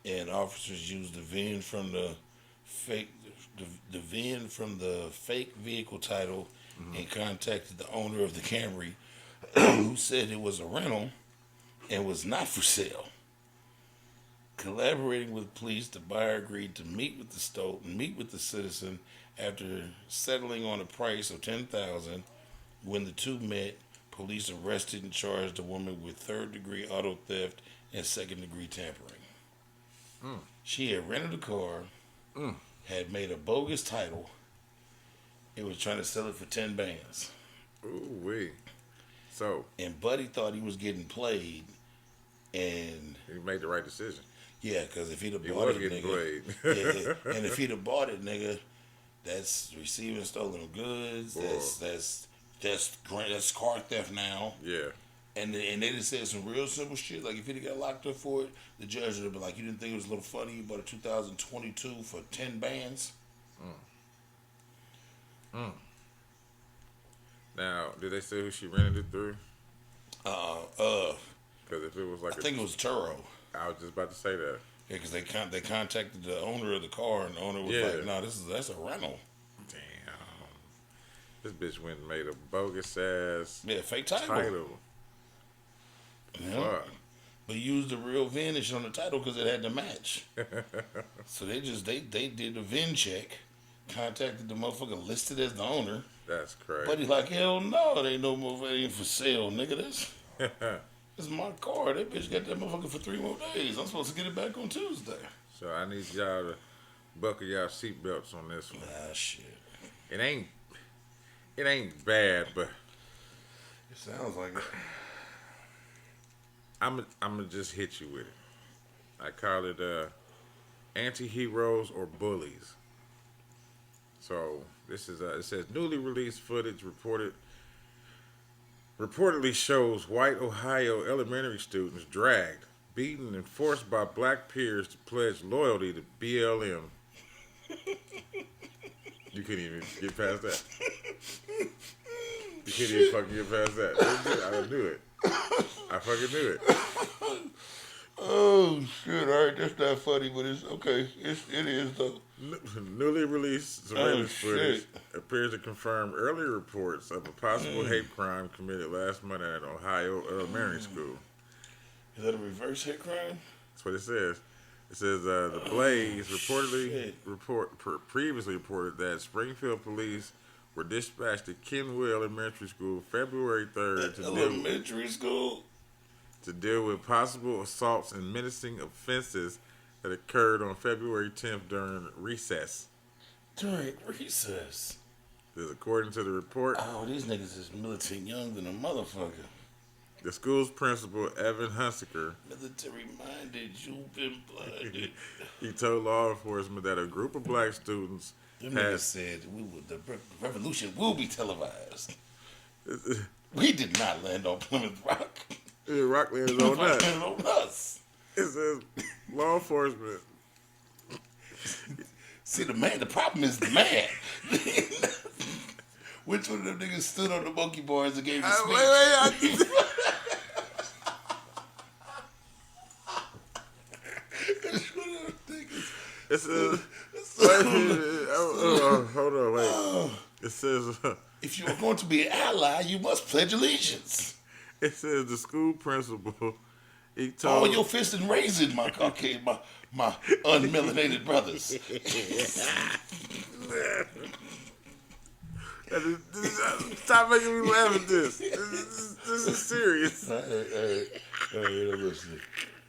And officers used the VIN from the fake vehicle title and contacted the owner of the Camry, who said it was a rental and was not for sale. Collaborating with police, the buyer agreed to meet with the citizen after settling on a price of $10,000. When the two met, police arrested and charged the woman with third-degree auto theft and second-degree tampering. She had rented a car, had made a bogus title, and was trying to sell it for 10 bands. Ooh wee. So And Buddy thought he was getting played, and he made the right decision. yeah, because if he'd have He bought was it, getting nigga, played. yeah, and if he'd have bought it, nigga, that's receiving stolen goods. Boy. That's car theft now. Yeah. And they just said some real simple shit. Like if he'd have got locked up for it, the judge would have been like, "You didn't think it was a little funny? You bought a 2022 for 10 bands." Now, did they say who she rented it through? Because if it was like I think it was Turo. I was just about to say that. Yeah, because they contacted the owner of the car, and the owner was Yeah. like, "No, that's a rental." Damn. This bitch went and made a bogus ass Yeah, fake title. title. Yeah. Fuck. But used the real VIN on the title because it had to match. So they did the VIN check, contacted the motherfucker listed as the owner. That's crazy. But he's like, hell no, there ain't no motherfucker ain't for sale, nigga. This is my car. That bitch got that motherfucker for 3 more days. I'm supposed to get it back on Tuesday. So I need y'all to buckle y'all seatbelts on this one. Ah, shit. It ain't bad, but It sounds like it. I'm gonna just hit you with it. I call it anti-heroes or bullies. So this is it says newly released footage reportedly shows white Ohio elementary students dragged, beaten, and forced by black peers to pledge loyalty to BLM. You couldn't even get past that. You couldn't even fucking get past that. I knew it. I fucking knew it. Oh shit! All right, that's not funny, but it's okay. It is though. Newly released surveillance Oh, footage shit. appears to confirm earlier reports of a possible hate crime committed last month at an Ohio elementary school. Is that a reverse hate crime? That's what it says. It says the Blaze shit. previously reported that Springfield police were dispatched to Kenwood Elementary School February 3rd Elementary school. to deal with possible assaults and menacing offenses that occurred on February 10th during recess. During recess. This, according to the report, Oh, these niggas is militant young than a motherfucker. the school's principal, Evan Hunsaker, Military minded, you've been blinded. he told law enforcement that a group of black students Them had niggas said the revolution will be televised. We did not land on Plymouth Rock. Rockland is on Landed that. on us. It says law enforcement. See, the problem is the man. Which one of them niggas stood on the monkey bars and gave the speech? Which one of them niggas? It says, hold on, wait. It says, If you are going to be an ally, you must pledge allegiance. it says the school principal, he All told, your fist and raisin, my Caucasian, my unmelanated brothers. stop making me laugh at this. This is serious. Hey, I'm listening.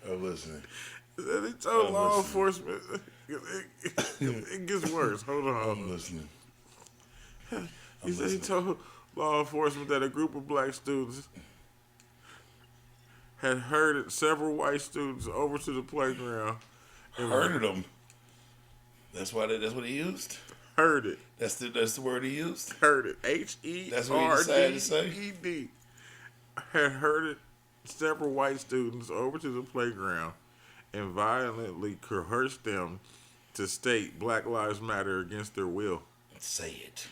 I'm listening. He told law listening. enforcement, it gets worse. Hold on. I'm listening. He said he told law enforcement that a group of black students had herded several white students over to the playground. And Herded them. That's what he used. herded. That's the word he used. Herded. That's what he decided to say? HERDED. Had herded several white students over to the playground and violently coerced them to state Black Lives Matter against their will. Say it.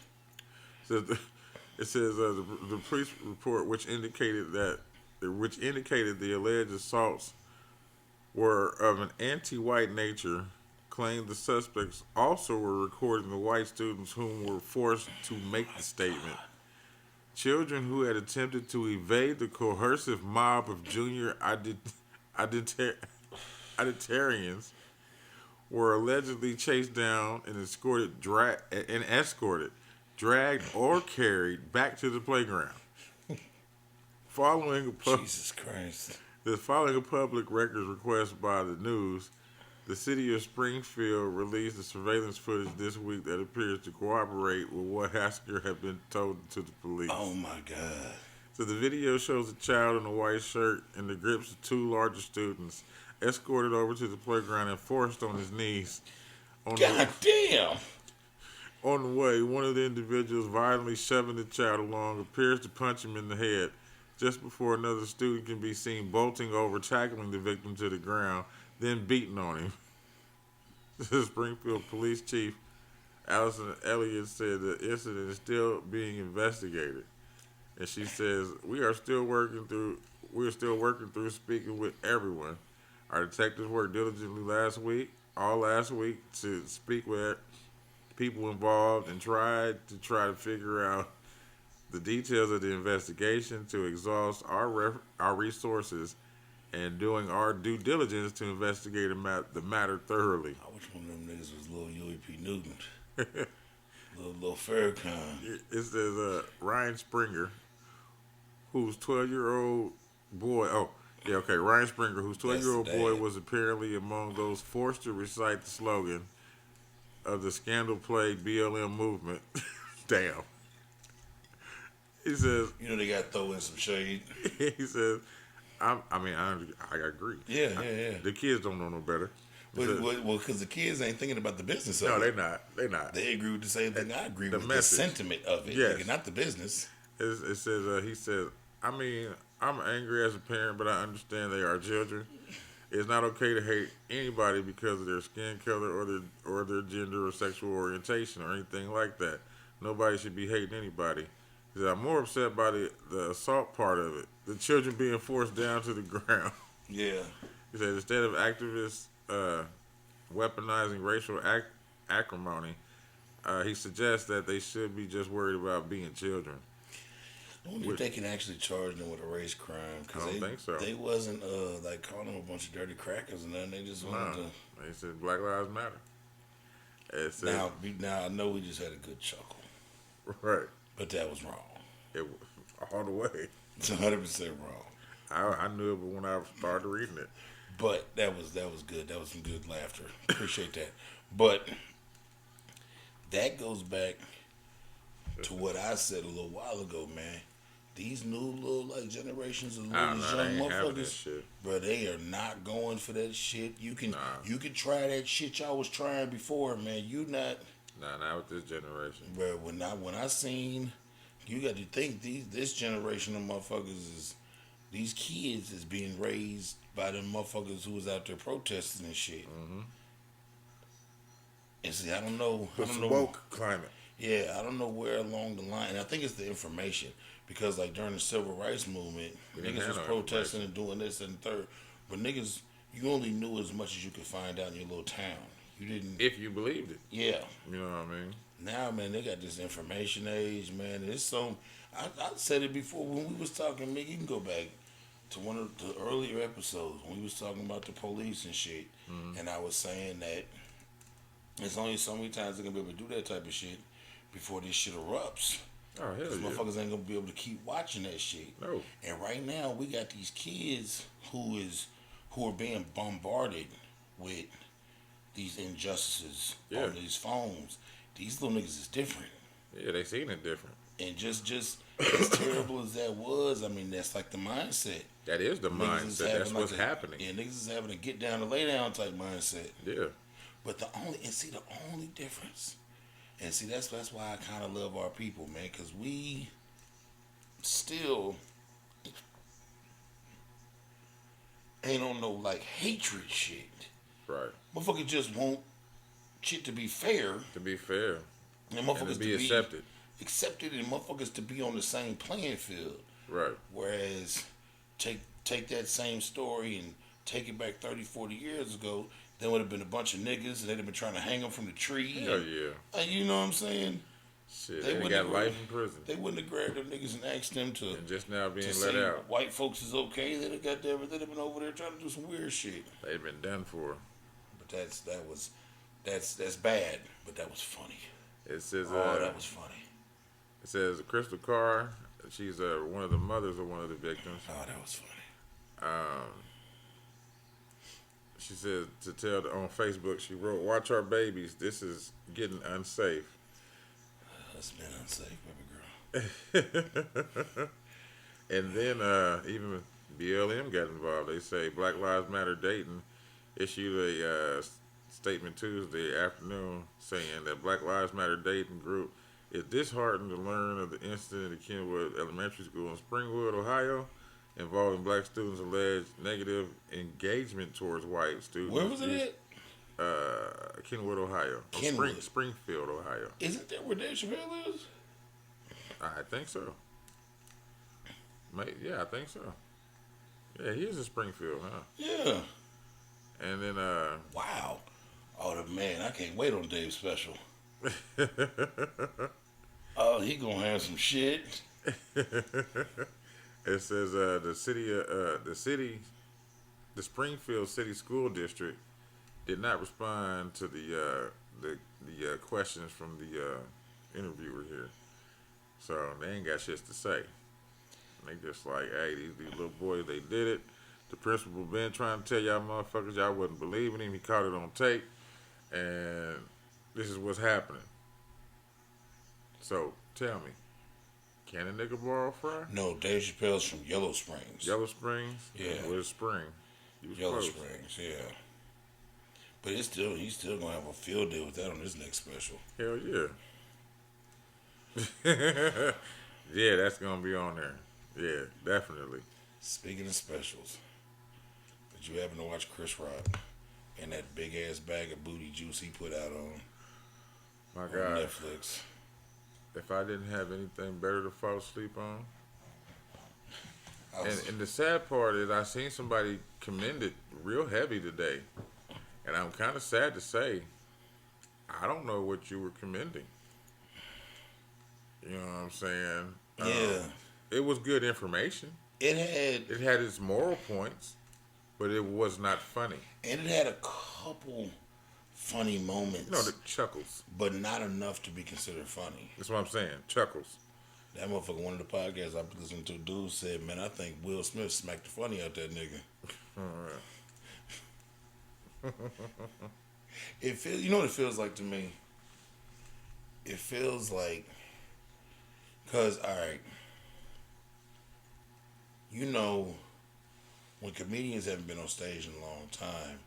It says the police report, which indicated the alleged assaults were of an anti-white nature, claimed the suspects also were recording the white students whom were forced to make the statement. Children who had attempted to evade the coercive mob of junior were allegedly chased down and escorted, dragged, or carried back to the playground. Jesus Christ. Following a public records request by the news, the city of Springfield released the surveillance footage this week that appears to cooperate with what Hasker had been told to the police. Oh my God. So the video shows a child in a white shirt in the grips of two larger students, escorted over to the playground and forced on his knees. God damn. On the way, one of the individuals violently shoving the child along appears to punch him in the head just before another student can be seen bolting over, tackling the victim to the ground, then beating on him. The Springfield Police Chief Allison Elliott said the incident is still being investigated. And she says, we are still working through speaking with everyone. Our detectives worked diligently all last week to speak with people involved and try to figure out the details of the investigation to exhaust our resources and doing our due diligence to investigate the matter thoroughly. I wish one of them niggas was little Huey P. Newton. little Farrakhan. It says Ryan Springer, whose 12-year-old boy, Ryan Springer, whose 12-year-old boy was apparently among those forced to recite the slogan of the scandal-plagued BLM movement. Damn. He says, they got to throw in some shade. He says, I agree. Yeah. The kids don't know no better. Well, because the kids ain't thinking about the business of it. No, they're not. They agree with the same thing I agree with. Message. The sentiment of it, yes. nigga, not the business. It says, he says, I'm angry as a parent, but I understand they are children. It's not okay to hate anybody because of their skin color or their gender or sexual orientation or anything like that. Nobody should be hating anybody. He said, I'm more upset by the assault part of it. The children being forced down to the ground. Yeah. He said, instead of activists weaponizing racial acrimony, he suggests that they should be just worried about being children. I wonder if they can actually charge them with a race crime. I don't think so. They wasn't calling them a bunch of dirty crackers and nothing. They just wanted to. They said Black Lives Matter. Now I know we just had a good chuckle. Right. But that was wrong. It was all the way. It's 100% wrong. I knew it, but when I started reading it. But that was good. That was some good laughter. Appreciate that. But that goes back to what I said a little while ago, man. These new little generations of little young motherfuckers, bro, they are not going for that shit. You can try that shit y'all was trying before, man. You not. Nah, not with this generation. Bro, when I seen, you got to think this generation of motherfuckers these kids is being raised by them motherfuckers who was out there protesting and shit. Mm-hmm. And see, I don't know. Woke climate. Yeah, I don't know where along the line. And I think it's the information. Because, during the civil rights movement, niggas was protesting and doing this and third. But niggas, you only knew as much as you could find out in your little town. You didn't. If you believed it. Yeah. You know what I mean? Now, man, they got this information age, man. It's so. I said it before when we was talking, man. You can go back to one of the earlier episodes when we was talking about the police and shit. Mm-hmm. And I was saying that there's only so many times they're going to be able to do that type of shit before this shit erupts. Oh, hell yeah. Motherfuckers ain't gonna be able to keep watching that shit. No. And right now we got these kids who are being bombarded with these injustices on these phones. These little niggas is different. Yeah, they seen it different. And just as terrible as that was, I mean, that's like the mindset. That is the mindset. That's what's happening. Yeah, niggas is having a get down and lay down type mindset. Yeah. But the only difference. And see, that's why I kind of love our people, man, because we still ain't on no, hatred shit. Right. Motherfuckers just want shit to be fair. To be fair. And motherfuckers to be accepted. Accepted and motherfuckers to be on the same playing field. Right. Whereas, take that same story and take it back 30, 40 years ago, there would have been a bunch of niggas and they'd have been trying to hang them from the tree. Hell yeah. You know what I'm saying? Shit, They they wouldn't got have life in prison. They wouldn't have grabbed them niggas and asked them to And just now being to let say out. white folks is okay. They'd have got there, but they'd have been over there trying to do some weird shit. They've been done for. But that's bad. But that was funny. It says, Oh, that was funny. it says Crystal Carr, she's one of the mothers of one of the victims. Oh, that was funny. She said to tell on Facebook, she wrote, "Watch our babies. This is getting unsafe." That's been unsafe, baby girl. And then even BLM got involved. They say Black Lives Matter Dayton issued a statement Tuesday afternoon saying that Black Lives Matter Dayton group is disheartened to learn of the incident at Kenwood Elementary School in Springwood, Ohio, involving black students' alleged negative engagement towards white students. Where was it at? Kenwood, Ohio. Kenwood. Springfield, Ohio. Isn't that where Dave Chappelle is? I think so. Yeah, I think so. Yeah, he is in Springfield, huh? Yeah. And then, Wow. Oh, man, I can't wait on Dave's special. Oh, he gonna have some shit. it says the Springfield City School District did not respond to the questions from the interviewer here, so they ain't got shit to say. They just like, hey, these little boys, they did it. The principal been trying to tell y'all motherfuckers y'all wasn't believing him. He caught it on tape, and this is what's happening. So tell me, can a nigga borrow fry? No, Dave Chappelle's from Yellow Springs. Yellow Springs? Yeah. Where's Spring? He was Yellow close. Springs, yeah. But he's still gonna have a field day with that on his next special. Hell yeah. Yeah, that's gonna be on there. Yeah, definitely. Speaking of specials, did you happen to watch Chris Rock and that big ass bag of booty juice he put out on My God. Netflix? If I didn't have anything better to fall asleep on. I was- And the sad part is I seen somebody commend it real heavy today. And I'm kind of sad to say, I don't know what you were commending. You know what I'm saying? yeah, It was good information. it had It had its moral points, but it was not funny. and it had a couple funny moments, You know, the chuckles. but not enough to be considered funny. That's what I'm saying. Chuckles. That motherfucker, one of the podcasts I listened to, dude said, "Man, I think Will Smith smacked the funny out that nigga." It feels, you know what it feels like to me? It feels like, cause all right, you know, when comedians haven't been on stage in a long time,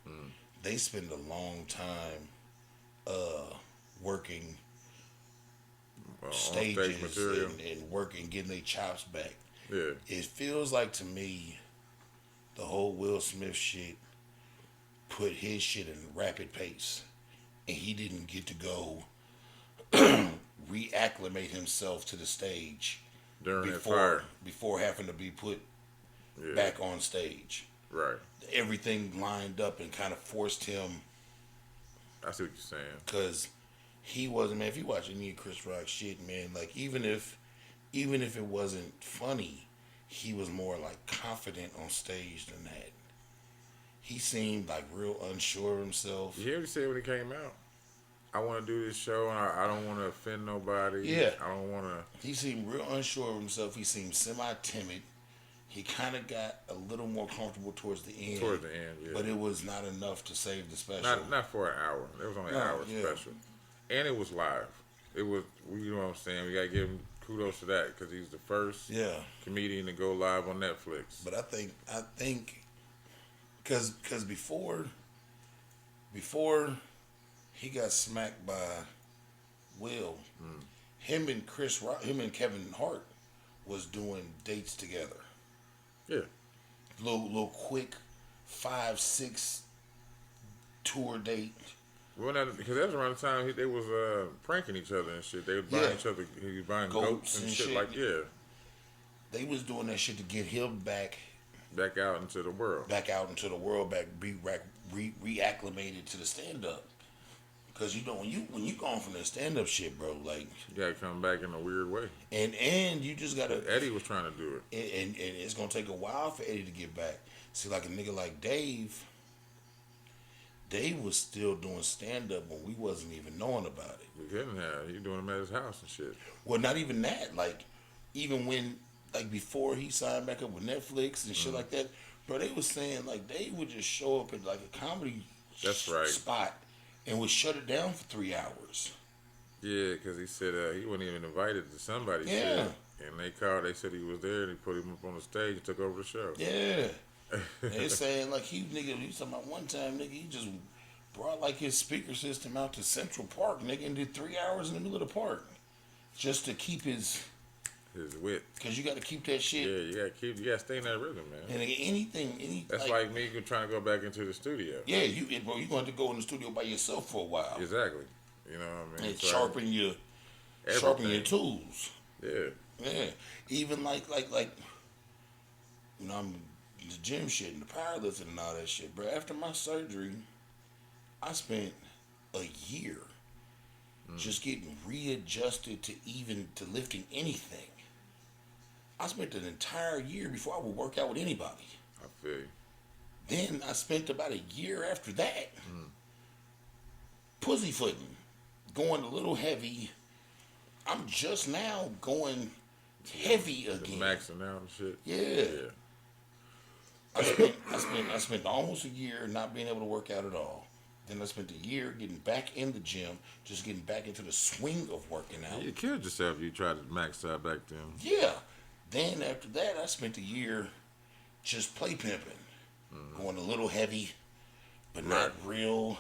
they spend a long time working On stages stage material. and working, getting their chops back. Yeah. It feels like to me, the whole Will Smith shit put his shit in rapid pace, and he didn't get to go reacclimate himself to the stage During that fire. before having to be put Yeah. back on stage. Right. Everything lined up and kind of forced him, I see what you're saying. because he wasn't, man. If you watch any of Chris Rock shit, man, like even if it wasn't funny, he was more like confident on stage than that. He seemed like real unsure of himself. You hear what he said when he came out? I want to do this show, and I don't want to offend nobody. Yeah. I don't want to. He seemed real unsure of himself. He seemed semi-timid. He kind of got a little more comfortable towards the end. Towards the end, yeah. But it was not enough to save the special. Not for an hour. It was only an No, hour yeah. special, and it was live. It was. You know what I'm saying? We gotta give him kudos to that because he's the first Yeah. comedian to go live on Netflix. But I think, because before he got smacked by Will, him and Chris Rock, him and Kevin Hart was doing dates together. Yeah. Little quick 5-6 tour date. Well, because that was around the time they was pranking each other and shit. They was buying Yeah. each other. He was buying Goats goats and and shit shit. like They was doing that shit to get him back out into the world. out into the world, be reacclimated to the stand up. Cause you know when you going from that stand up shit, bro, like, You gotta come back in a weird way. and you just gotta, Eddie was trying to do it. and it's gonna take a while for Eddie to get back. See, like a nigga like Dave. Dave was still doing stand up when we wasn't even knowing about it. We couldn't have. He doing them at his house and shit. Well, not even that. Like, even when, like, before he signed back up with Netflix and shit like that, bro, they was saying, like, they would just show up at, like, a comedy That's right. spot and would shut it down for 3 hours. Yeah, because he said he wasn't even invited to somebody. Yeah. Shit. And they called. They said he was there, and he put him up on the stage and took over the show. Yeah. And they saying, like, he was talking about one time, nigga, he just brought, like, his speaker system out to Central Park, nigga, and did 3 hours in the middle of the park. Just to keep his wit. Because you got to keep that shit. Yeah, you gotta stay in that rhythm, man. And anything, That's like me trying to go back into the studio. Yeah, bro, you going to go in the studio by yourself for a while. Exactly. You know what I mean? And So sharpen your tools. Yeah. Yeah. Even like you know, I'm the gym shit and the powerlifting and all that shit, bro. After my surgery, I spent a year just getting readjusted to lifting anything. I spent an entire year before I would work out with anybody. I feel you. Then I spent about a year after that pussyfooting, going a little heavy. I'm just now going heavy again. Maxing out and shit. Yeah. I spent almost a year not being able to work out at all. Then I spent a year getting back in the gym, just getting back into the swing of working out. You killed yourself if you tried to max out back then. Yeah. Then after that, I spent a year just play pimping, going a little heavy, but not real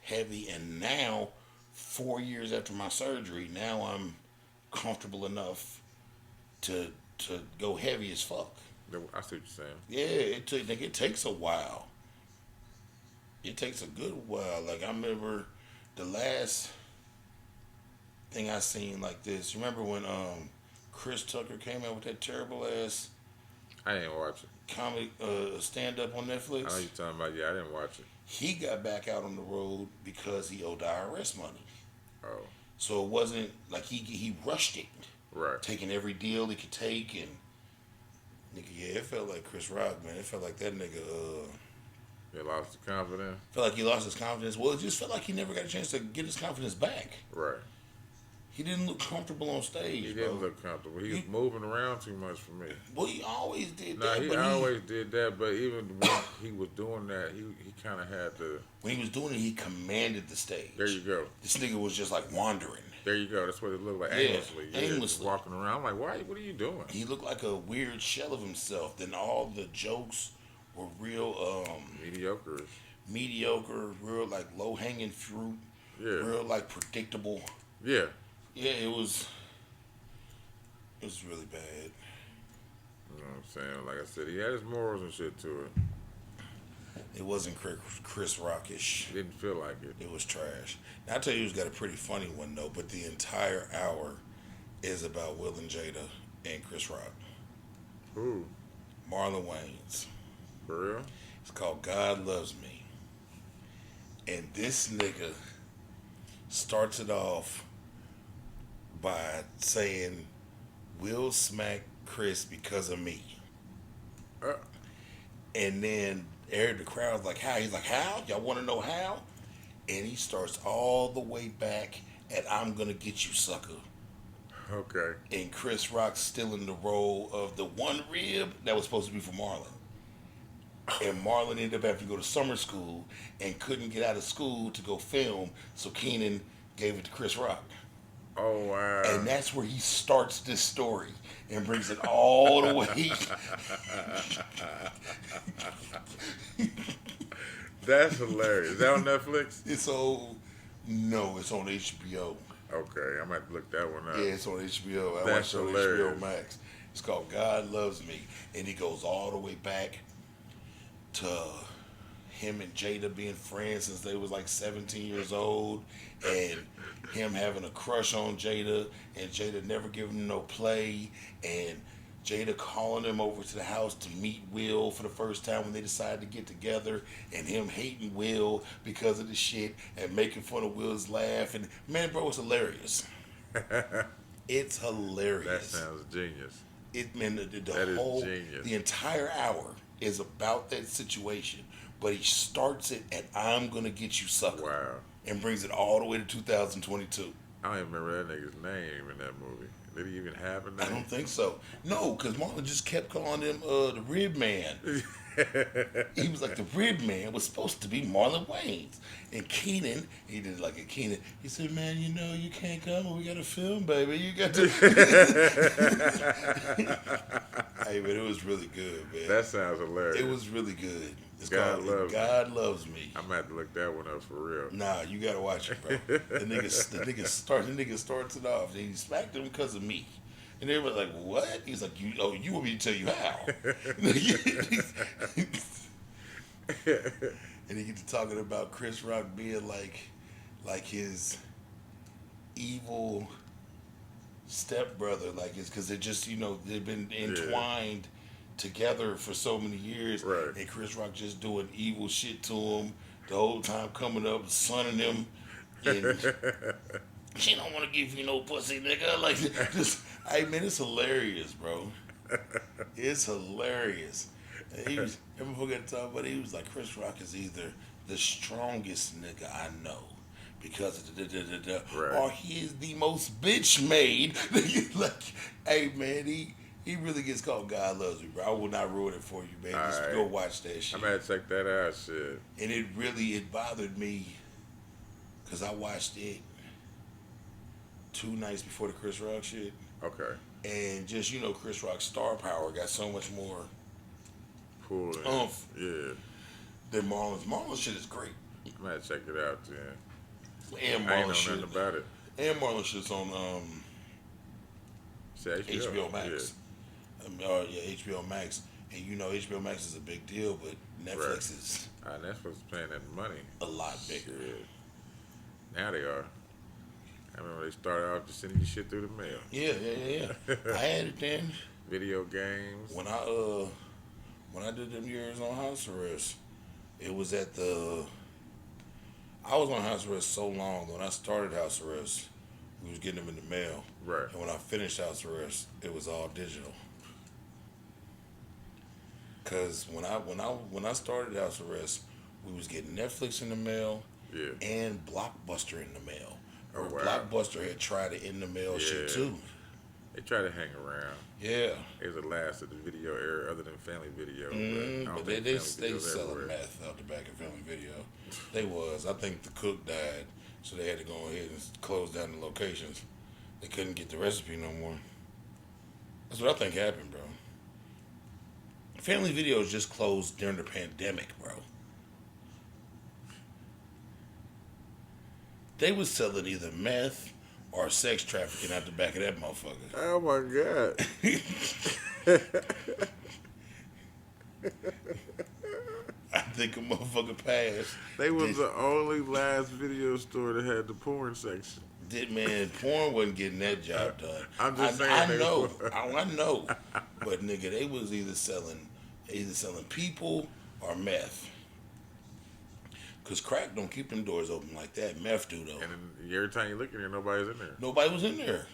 heavy. And now, 4 years after my surgery, now I'm comfortable enough to go heavy as fuck. I see what you're saying. Yeah, it takes a while. It takes a good while. Like, I remember the last thing I seen like this. You remember when Chris Tucker came out with that terrible ass I didn't watch it. comedy stand up on Netflix? I know you're talking about. Yeah, I didn't watch it. He got back out on the road because he owed IRS money. Oh, So it wasn't like he rushed it, right. taking every deal he could take, and nigga, yeah, it felt like Chris Rock, man. It felt like that nigga. He lost the confidence. Felt like he lost his confidence. Well, it just felt like he never got a chance to get his confidence back. Right. He didn't look comfortable on stage. He bro. didn't look comfortable. He was moving around too much for me. Well, he always did No, that. he but always did that, but even when he was doing that, he kind of had to. when he was doing it, he commanded the stage. There you go. This nigga was just like wandering. There you go. That's what it looked like. Yeah, Aimlessly. aimlessly. Just walking around. I'm like, why? What are you doing? He looked like a weird shell of himself. Then all the jokes were real mediocre, real like low hanging fruit. Yeah. Real like predictable. Yeah. Yeah, it was really bad. You know what I'm saying? Like I said, he had his morals and shit to it. It wasn't Chris Rockish. Didn't feel like it. It was trash. Now I tell you, he's got a pretty funny one though. But the entire hour is about Will and Jada and Chris Rock. Who? Marlon Wayans. For real? It's called God Loves Me. And this nigga starts it off by saying, Will smack Chris because of me. And then the crowd's like, how? He's like, how? Y'all want to know how? And he starts all the way back at I'm going to get you, sucker. Okay. And Chris Rock's still in the role of the one rib that was supposed to be for Marlon. And Marlon ended up having to go to summer school and couldn't get out of school to go film, so Keenan gave it to Chris Rock. Oh, wow. And that's where he starts this story and brings it all the way. That's hilarious. Is that on Netflix? It's on HBO. Okay, I might look that one up. Yeah, it's on HBO. I That's watched it on hilarious. HBO Max. It's called God Loves Me. And he goes all the way back to him and Jada being friends since they was like 17 years old, and him having a crush on Jada, and Jada never giving him no play, and Jada calling him over to the house to meet Will for the first time when they decided to get together, and him hating Will because of the shit and making fun of Will's laugh. And man, bro, it's hilarious. It's That hilarious. sounds genius. It man, the That is whole genius. the entire hour is about that situation, but he starts it at "I'm gonna get you, sucker," Wow. and brings it all the way to 2022. I don't even remember that nigga's name in that movie. Did he even have a I name? don't think so. No, because Marlon just kept calling him the Rib Man. He was like, the Rib Man was supposed to be Marlon Wayans. And Keenan, he did like a Keenan. He said, man, you know, you can't come. We got to film, baby. You got to. Hey, man, it was really good, man. That sounds hilarious. It was really good. It's God called Loves Me. God Loves Me. I'm gonna have to look that one up for real. Nah, you gotta watch it, bro. The nigga starts it off. And he smacked him because of me. And they were like, "What?" He's like, "You want me to tell you how?" And he gets to talking about Chris Rock being like his evil stepbrother, like it's because they just they've been entwined together for so many years, Right. and Chris Rock just doing evil shit to him the whole time, coming up, sunning him, and she don't want to give you no pussy, nigga. Like, just, hey man, it's hilarious, bro. It's hilarious. And he was, every forget to talk about it, he was like, Chris Rock is either the strongest nigga I know because of Right. or he is the most bitch made. Like, hey man, he really gets called God Loves Me, bro. I will not ruin it for you, man. Just Alright. go watch that shit. I'm gonna check that out. Shit. And it bothered me because I watched it 2 nights before the Chris Rock shit. Okay. And just, Chris Rock's star power got so much more Cool. And, Oomph. Yeah. than Marlon's. Marlon's shit is great. I'm gonna check it out then. And I ain't know Marlon's shit. nothing about it. And Marlon's shit's on See, HBO. HBO Max. HBO Max. And HBO Max is a big deal, but Netflix Right. is Yeah. Netflix is paying that money. a lot bigger. Shit. Now they are. I remember they started off just sending you shit through the mail. Yeah. I had it then. Video games. When I did them years on house arrest, it was I was on house arrest so long. When I started house arrest, we was getting them in the mail. Right. And when I finished house arrest, it was all digital. Cause when I started house arrest, we was getting Netflix in the mail Yeah. and Blockbuster in the mail. Oh, Or wow. Blockbuster had tried it in the mail shit Yeah. too. They try to hang around. Yeah. It was the last of the video era other than Family Video. But they Family selling everywhere. meth out the back of Family Video. They was. I think the cook died, so they had to go ahead and close down the locations. They couldn't get the recipe no more. That's what I think happened, bro. Family Videos just closed during the pandemic, bro. They was selling either meth or sex trafficking out the back of that motherfucker. Oh my god. I think a motherfucker passed. They was the only last video store that had the porn section. Man, porn wasn't getting that job done. I'm just saying I they know. were. I know. But nigga, they was either selling people or meth. Cause crack don't keep them doors open like that. Meth do though. And then every time you look in there, nobody's in there. Nobody was in there.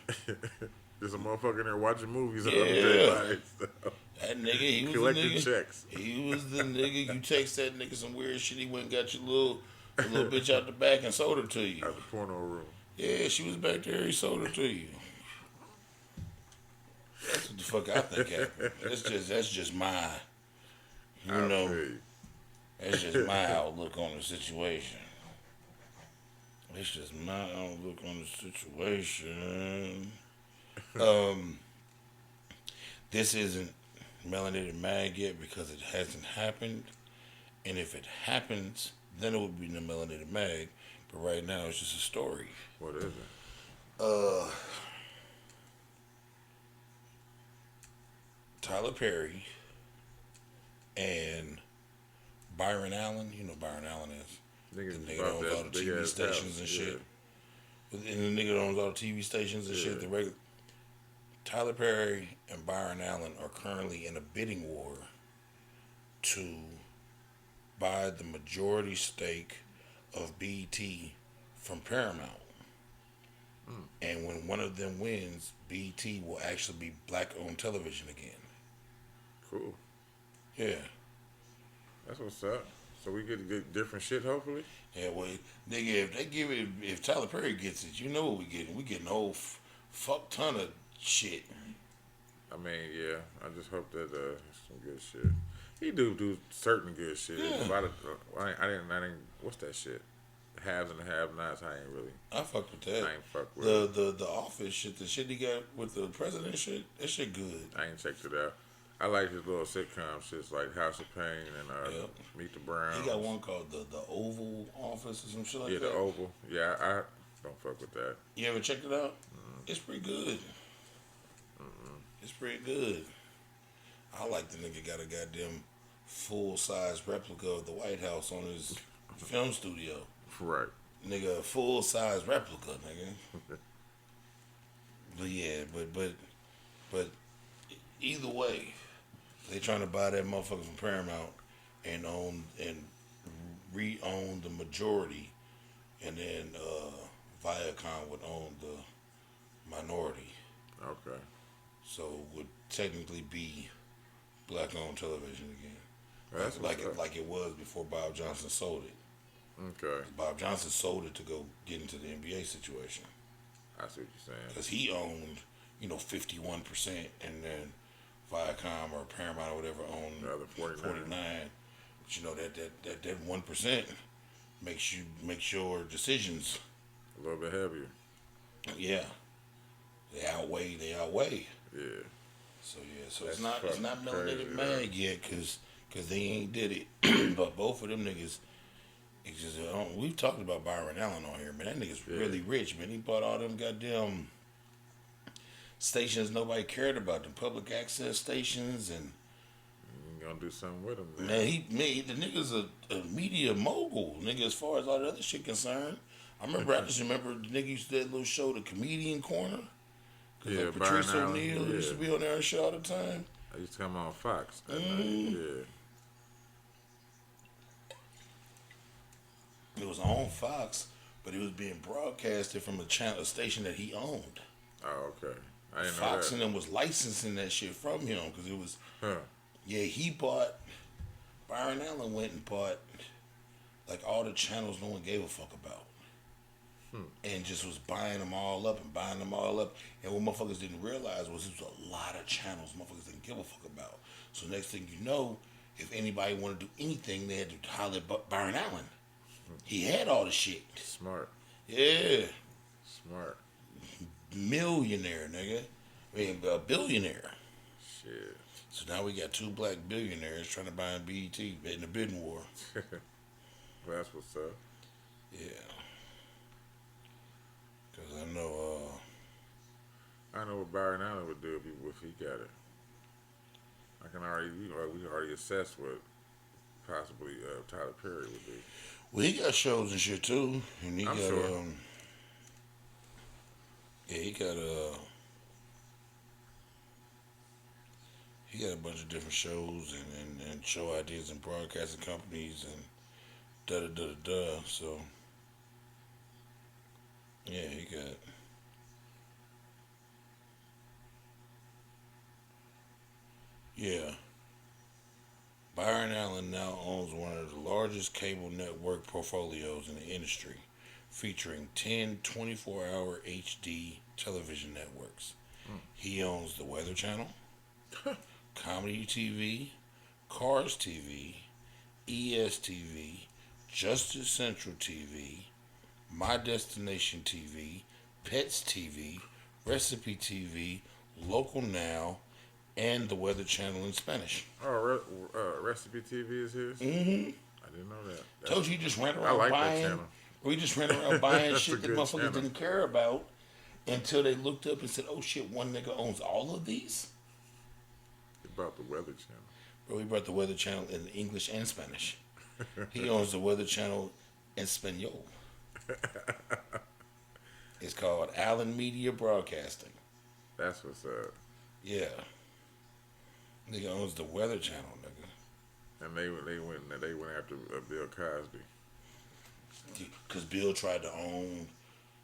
There's a motherfucker in there watching movies all Yeah. day by himself. That nigga, he was Collecting the nigga. checks. He was the nigga. You text that nigga some weird shit. He went and got your little bitch out the back and sold her to you. Out the porno room. Yeah, she was back there. He sold her to you. That's what the fuck I think happened. That's just my, you I know, feel you. that's just my outlook on the situation. It's just my outlook on the situation. This isn't Melanated Mag yet because it hasn't happened. And if it happens, then it would be the Melanated Mag. But right now, it's just a story. What is it? Tyler Perry and Byron Allen. You know who Byron Allen is. Niggas The nigga bought owns all the that big TV ass stations house. and Yeah. shit. And the nigga owns all the TV stations and shit. Yeah. The regular Tyler Perry and Byron Allen are currently in a bidding war to buy the majority stake of BET from Paramount. And when one of them wins, BET will actually be black-owned television again. Cool. Yeah. That's what's up. So we get to get different shit, hopefully. Yeah, well, nigga, if they give it, if Tyler Perry gets it, you know what we getting. We getting a whole fuck ton of shit. I mean, yeah. I just hope that some good shit. He do certain good shit. Yeah. A lot of I didn't. What's that shit? Haves and the have-nots. I ain't really. I fuck with that. I ain't fuck with it. The Office shit, the shit he got with the president shit, that shit good. I ain't checked it out. I like his little sitcom shits like House of Pain and Yep. Meet the Browns. He got one called the Oval Office or some shit like Yeah, that. the Oval. Yeah, I don't fuck with that. You ever checked it out? It's pretty good. It's pretty good. I like the nigga got a goddamn full size replica of the White House on his film studio. Right. Nigga, a full size replica, nigga. But yeah, but either way, they trying to buy that motherfucker from Paramount and own and re-own the majority, and then Viacom would own the minority. Okay. So it would technically be black-owned television again, That's like what's up. it was before Bob Johnson sold it. Okay. Bob Johnson sold it to go get into the NBA situation I see what you're saying. because he owned, 51%, and then Viacom or Paramount or whatever owned The other 49. 49. But that 1% makes your decisions. A little bit heavier. Yeah, they outweigh. Yeah. So it's That's not fucking Melanated crazy, Mag yet because they ain't did it. But both of them niggas. It's just, we've talked about Byron Allen on here, man. That nigga's really rich, man. He bought all them goddamn stations nobody cared about, them public access stations, and You gonna do something with him, man. man, the nigga's a media mogul, nigga. As far as all the other shit concerned, I just remember the nigga used to do that little show, The Comedian Corner. Cause Yeah, like Patrice Byron Allen, O'Neal used to be on there and shit all the time. I used to come on Fox that night. Yeah. It was on Fox, but it was being broadcasted from a station that he owned. Oh, okay. I didn't know Fox that. and them was licensing that shit from him because it was. Huh. Yeah, Byron Allen went and bought like all the channels no one gave a fuck about. And just was buying them all up. And what motherfuckers didn't realize was it was a lot of channels motherfuckers didn't give a fuck about. So next thing you know, if anybody wanted to do anything, they had to holler at Byron Allen. He had all the shit. Smart. Yeah. Smart. Millionaire, nigga. I mean, a billionaire. Shit. So now we got two black billionaires trying to buy BET in the bidding war. Well, that's what's up. Yeah. Because I know what Byron Allen would do if he got it. I can already, we already assessed what possibly Tyler Perry would do. well, he got shows and shit too. And he I'm got, sure. he got a bunch of different shows and show ideas and broadcasting companies and da-da-da-da-da. So, yeah, he got... Yeah. Byron Allen now owns one of the largest cable network portfolios in the industry, featuring 10 24-hour HD television networks. He owns the Weather Channel, Comedy TV, Cars TV, ESTV, Justice Central TV, My Destination TV, Pets TV, Recipe TV, Local Now, and the Weather Channel in Spanish. Oh, Recipe TV is his? Mm-hmm. I didn't know that. Told you just ran I around like that buying. channel. We just ran around buying That's shit a that good motherfuckers channel. didn't care about until they looked up and said, "Oh shit, one nigga owns all of these." About the Weather Channel. Bro, we brought the Weather Channel in English and Spanish. He owns the Weather Channel in Espanol. It's called Allen Media Broadcasting. That's what's up. Yeah. Nigga owns the Weather Channel, nigga. And they went after Bill Cosby. Because Bill tried to own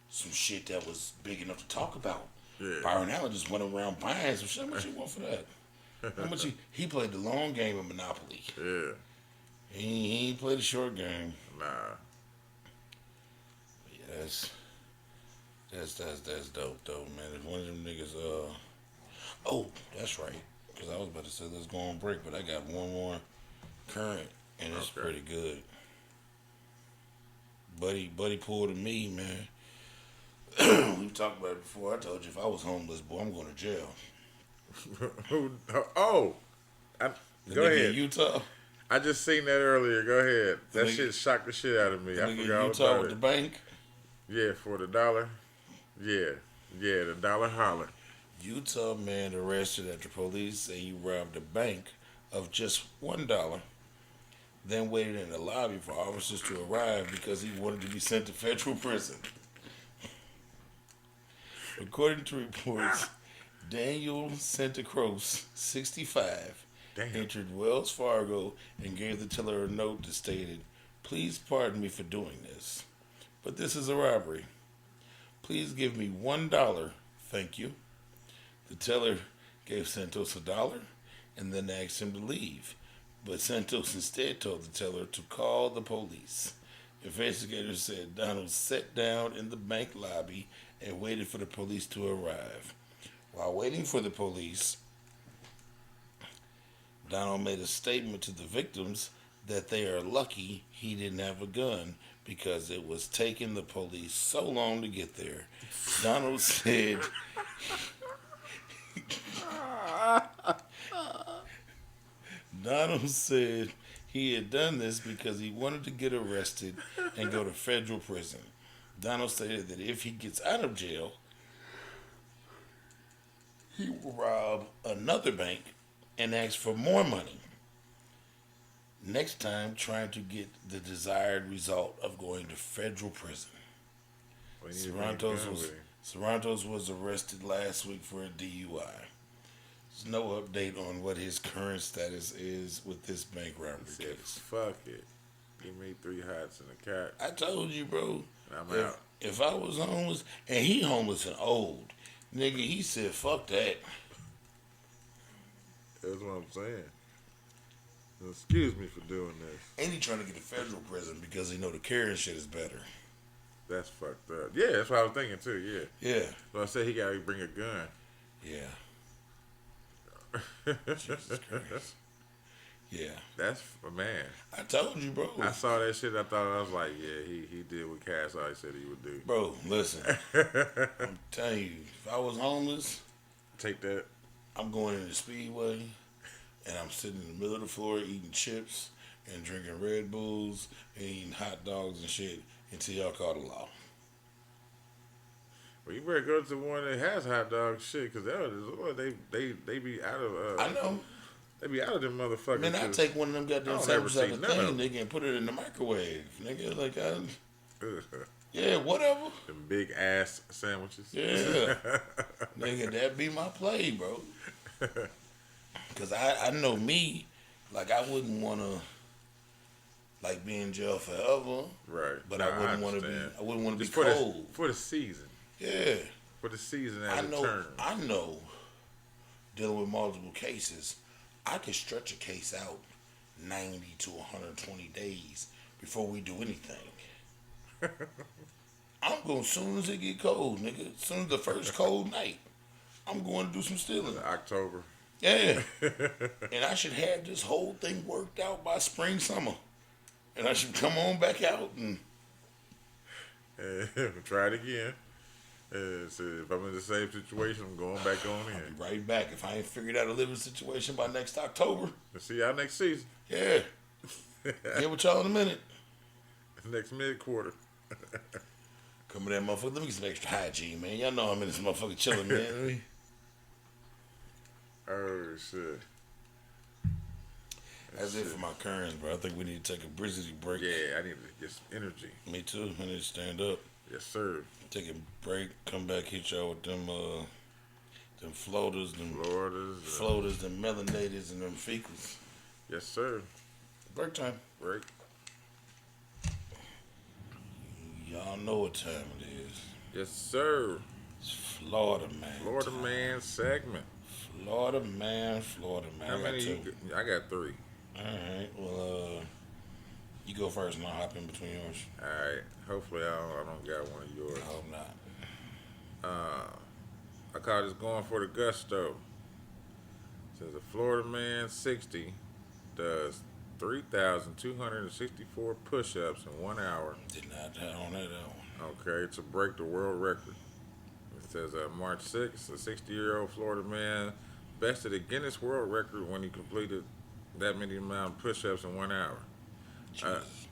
some shit that was big enough to talk about. Yeah. Byron Allen just went around buying some shit. How much you want for that? How much he played the long game of Monopoly. Yeah. He ain't played the short game. Nah. Yeah, that's dope though, man. If one of them niggas oh, that's right. Because I was about to say let's go on break, but I got one more current and it's Okay. pretty good. Buddy pulled a me, man. We've talked about it before. I told you if I was homeless, boy, I'm going to jail. Oh, The go nigga ahead. in Utah. I just seen that earlier. Go ahead. The That nigga- shit shocked the shit out of me. The I nigga in forgot all Utah about with it. the bank. Yeah, for the dollar. Yeah, the dollar holler. Utah man arrested after police say he robbed a bank of just $1, then waited in the lobby for officers to arrive because he wanted to be sent to federal prison. According to reports, Daniel Santa Cruz, 65, Damn. entered Wells Fargo and gave the teller a note that stated, "Please pardon me for doing this, but this is a robbery. Please give me $1, thank you." The teller gave Santos $1 and then asked him to leave, but Santos instead told the teller to call the police. Investigators said Donald sat down in the bank lobby and waited for the police to arrive. While waiting for the police, Donald made a statement to the victims that they are lucky he didn't have a gun because it was taking the police so long to get there. Donald said Donald said he had done this because he wanted to get arrested and go to federal prison. Donald stated that if he gets out of jail, he will rob another bank and ask for more money. Next time, trying to get the desired result of going to federal prison. Well, you need to bring a gun with him. Cervantes was arrested last week for a DUI. There's no update on what his current status is with this bank robbery He said, case. fuck it. Give me 3 hots and a cat. I told you, bro. I'm out. If I was homeless, and he homeless and old, nigga, he said, fuck that. That's what I'm saying. Excuse me for doing this. And he trying to get to federal prison because he know the carrying shit is better. That's fucked up. Yeah, that's what I was thinking too. Yeah. Yeah. So I said he got to bring a gun. Yeah. Jesus Christ. Yeah. That's man. I told you, bro. I saw that shit. I thought I was like, yeah, he did what Cass always said he would do. Bro, listen. I'm telling you, if I was homeless, Take that. I'm going in the Speedway, and I'm sitting in the middle of the floor eating chips and drinking Red Bulls and eating hot dogs and shit until y'all call the law. Well, you better go to the one that has hot dog shit, cause they be out of. I know. They be out of them motherfuckers. Man, I 'cause- take one of them goddamn I don't ever sandwiches out see of the none thing, of 'em. nigga, and put it in the microwave. Nigga, like, Ugh. yeah, whatever. Them big ass sandwiches. Yeah. Nigga, that be my play, bro. Because I know me, like, I wouldn't want to, like, be in jail forever. Right. But No, I wouldn't want to be, understand. I wouldn't want to be Just cold. for the season. Yeah. For the season as it turns. I know, dealing with multiple cases, I could stretch a case out 90 to 120 days before we do anything. I'm going as soon as it get cold, nigga. As soon as the first cold night, I'm going to do some stealing. October. Yeah. And I should have this whole thing worked out by spring, summer. And I should come on back out and Try it again. So if I'm in the same situation, I'm going back on be in. right back. If I ain't figured out a living situation by next October, See y'all next season. yeah. Get with y'all in a minute. Next mid-quarter. Come with that motherfucker. Let me get some extra hygiene, man. Y'all know I'm in this motherfucker chilling, man. Oh, shit. That's it for my currents, bro. I think we need to take a briskety break. Yeah, I need to get some energy. Me too. I need to stand up. Yes, sir. Take a break. Come back, hit y'all with them Them floaters, them Florida's. floaters, them melanators, and them fecals. Yes, sir. Break time. Break. Y'all know what time it is. Yes, sir. It's Florida Man. Florida time. Man segment. Florida Man, Florida Man. How I many? got two. I got 3. All right. Well, you go first, and I'll hop in between yours. All right. Hopefully, I don't got one of yours. I hope not. I caught this going for the gusto. Says a Florida man 60 does 3,264 push-ups in 1 hour. Did not on that one. Okay, to break the world record. It says March 6th, a 60-year-old Florida man bested a Guinness World Record when he completed that many amount of push-ups in 1 hour. Jesus.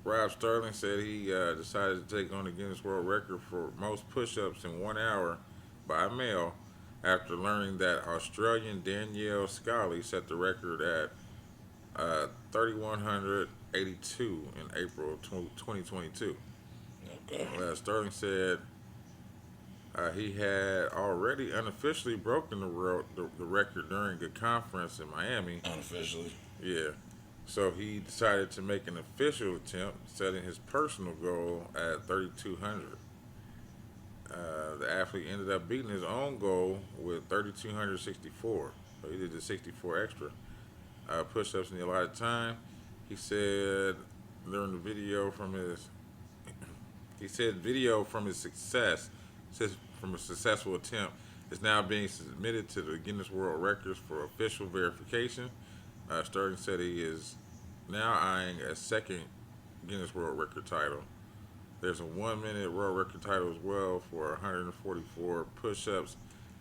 Rob Sterling said he decided to take on the Guinness World Record for most push-ups in 1 hour by a male after learning that Australian Danielle Scully set the record at 3,182 in April 2022. Okay. Sterling said he had already unofficially broken the record during a conference in Miami. Unofficially. Yeah. So he decided to make an official attempt, setting his personal goal at 3,200. The athlete ended up beating his own goal with 3,264. So he did the 64 extra push-ups in the allotted time. He said during the video from his success, from a successful attempt, is now being submitted to the Guinness World Records for official verification. Sterling said he is now eyeing a second Guinness World Record title. There's a 1-minute world record title as well for 144 push-ups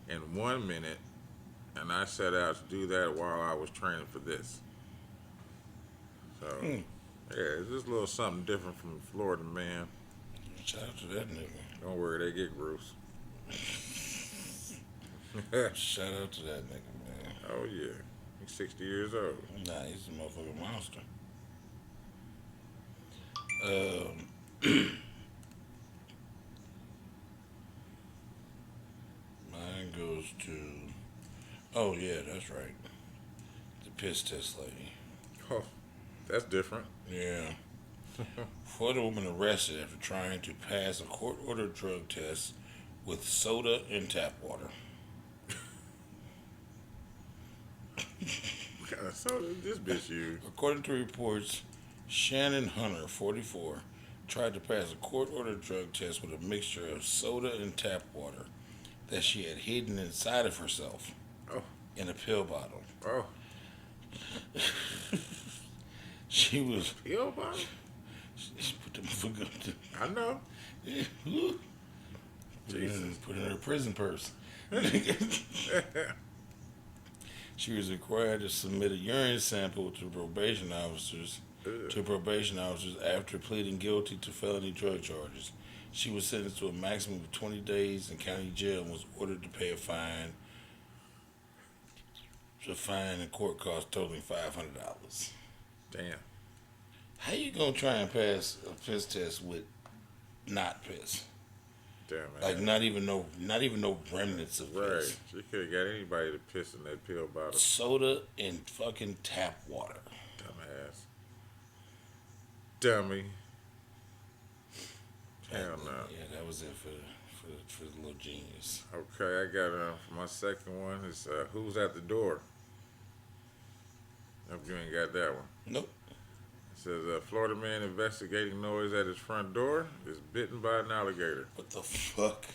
in 1 minute, and I set out to do that while I was training for this. So, yeah, it's just a little something different from Florida Man. Shout out to that nigga. Don't worry, they get gross. Shout out to that nigga, man. Oh, yeah. He's 60 years old. Nah, he's a motherfucking monster. Mine goes to. Oh yeah, that's right. The piss test lady. Oh, that's different. Yeah. Florida woman arrested after trying to pass a court-ordered drug test with soda and tap water. What kind of soda did this bitch use? According to reports, Shannon Hunter, 44, tried to pass a court-ordered drug test with a mixture of soda and tap water that she had hidden inside of herself in a pill bottle. Oh. She was... Pill bottle? She put them fucking... I know. Jesus. Put it in her prison purse. She was required to submit a urine sample to probation officers after pleading guilty to felony drug charges. She was sentenced to a maximum of 20 days in county jail and was ordered to pay a fine. The fine and court costs totaling $500. Damn. How you gonna try and pass a piss test with not piss? Damn, man. Like not even no remnants of Right. piss. She could have got anybody to piss in that pill bottle. Soda and fucking tap water. Dumbass. Dummy. Hell no. Yeah, that was it for the little genius. Okay, I got for my second one is Who's at the Door? Hope you ain't got that one. Nope. It says a Florida man investigating noise at his front door is bitten by an alligator. What the fuck?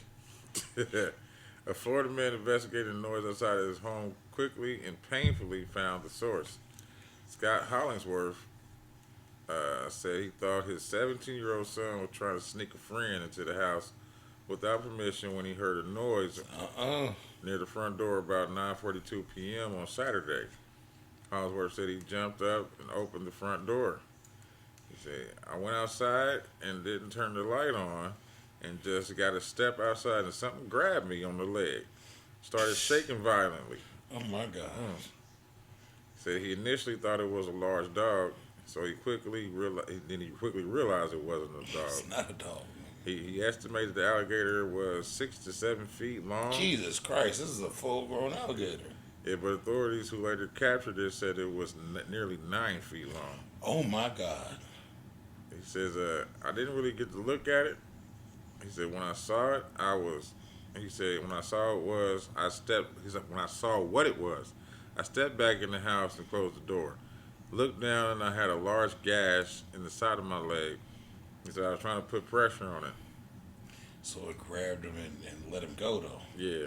A Florida man investigating noise outside of his home quickly and painfully found the source. Scott Hollingsworth said he thought his 17-year-old son was trying to sneak a friend into the house without permission when he heard a noise near the front door about 9:42 p.m. on Saturday. Hollingsworth said he jumped up and opened the front door. He said, I went outside and didn't turn the light on and just got a step outside and something grabbed me on the leg. Started shaking violently. Oh my God. Said he initially thought it was a large dog, so he quickly realized it wasn't a dog. It's not a dog, He estimated the alligator was 6 to 7 feet long. Jesus Christ, this is a full-grown alligator. Yeah, but authorities who later captured it said it was nearly 9 feet long. Oh my God. He says, I didn't really get to look at it. He said, when I saw it, I was. He said, when I saw it was, I stepped. He said, when I saw what it was, I stepped back in the house and closed the door. Looked down and I had a large gash in the side of my leg. He said, I was trying to put pressure on it. So it grabbed him and let him go though. Yeah.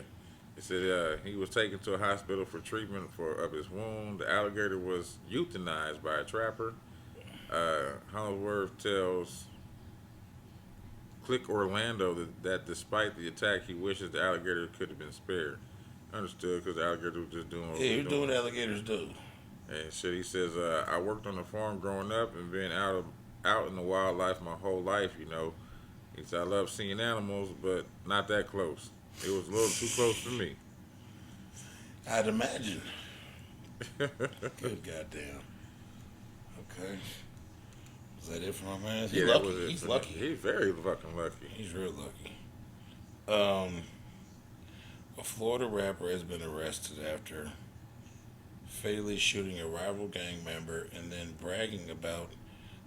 He said he was taken to a hospital for treatment of his wound. The alligator was euthanized by a trapper. Hollingsworth tells Click Orlando that despite the attack, he wishes the alligator could have been spared. Understood, because the alligator was just doing what Yeah, he you're was doing what alligators do. And shit, he says, I worked on the farm growing up and been out in the wildlife my whole life, you know. He said, I love seeing animals, but not that close. It was a little too close for me. I'd imagine. Good goddamn. Okay. Is that it for my man? He's that lucky. was it. He's lucky. He's very fucking lucky. He's real lucky. A Florida rapper has been arrested after fatally shooting a rival gang member and then bragging about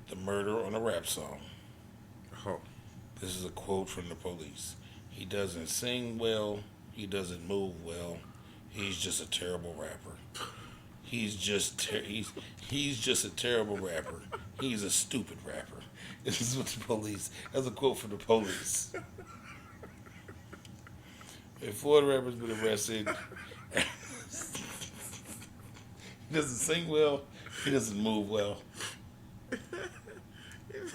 the murder on a rap song. Oh, This is a quote from the police. He doesn't sing well. He doesn't move well. He's just a terrible rapper. He's just a terrible rapper. He's a stupid rapper. This is what the police. That's a quote from the police. A Florida rapper's been arrested. He doesn't sing well. He doesn't move well. he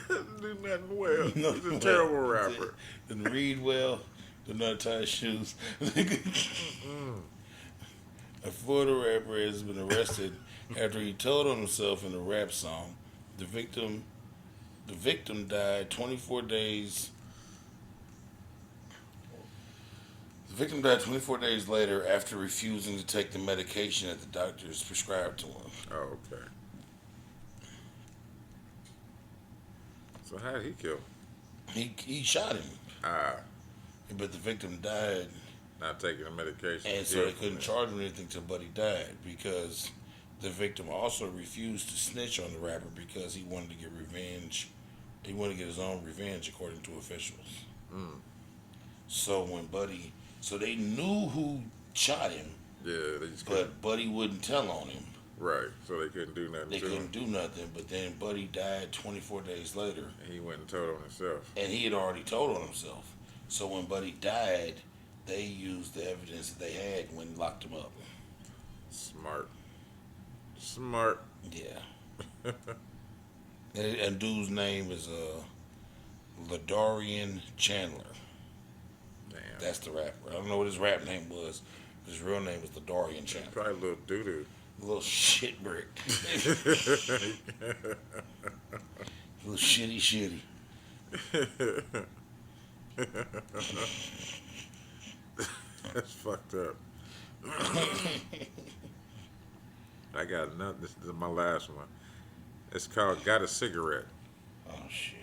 doesn't do nothing well. He's a Nothing terrible well. rapper. Doesn't read well. Does not tie his shoes. A Florida rapper has been arrested after he told on himself in a rap song. The victim died 24 days. The victim died 24 days later after refusing to take the medication that the doctors prescribed to him. Oh, okay. So how did he kill him? He shot him, but the victim died, Not taking the medication. and so they couldn't charge him anything till Buddy died because the victim also refused to snitch on the rapper because he wanted to get revenge. He wanted to get his own revenge, according to officials. So so they knew who shot him, Yeah, they just couldn't. but Buddy wouldn't tell on him. Right, so they couldn't do nothing They to him. couldn't do nothing. But then Buddy died 24 days later, And he went and told on himself. and he had already told on himself. So when Buddy died, they used the evidence that they had when locked him up. Smart. Smart. Yeah. and dude's name is Ladarian Chandler. Damn. That's the rapper. I don't know what his rap name was. His real name was Ladarian Chandler. Probably a little doo-doo. Little shit brick. Little shitty. That's fucked up. I got another. This is my last one. It's called Got a Cigarette. Oh shit.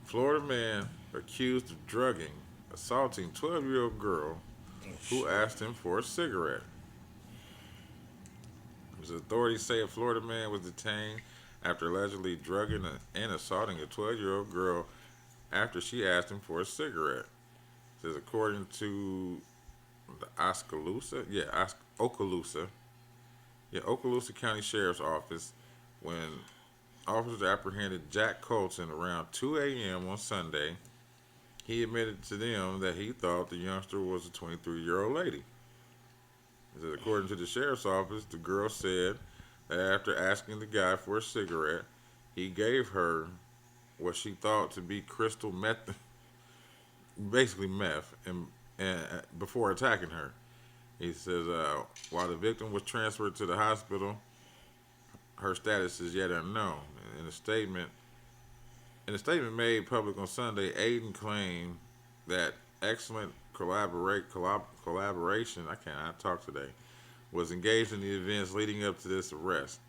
Florida man accused of drugging, assaulting 12-year-old girl who asked him for a cigarette. As authorities say, a Florida man was detained after allegedly drugging and assaulting a 12-year-old girl after she asked him for a cigarette. It says according to the Okaloosa County Sheriff's Office, when officers apprehended Jack Colton around 2 a.m. on Sunday, he admitted to them that he thought the youngster was a 23-year-old lady. It says, according to the sheriff's office, the girl said that after asking the guy for a cigarette, he gave her what she thought to be crystal meth, basically meth, and before attacking her. He says, while the victim was transferred to the hospital, her status is yet unknown. In a statement made public on Sunday, Aiden claimed that excellent collaboration, I cannot talk today, was engaged in the events leading up to this arrest.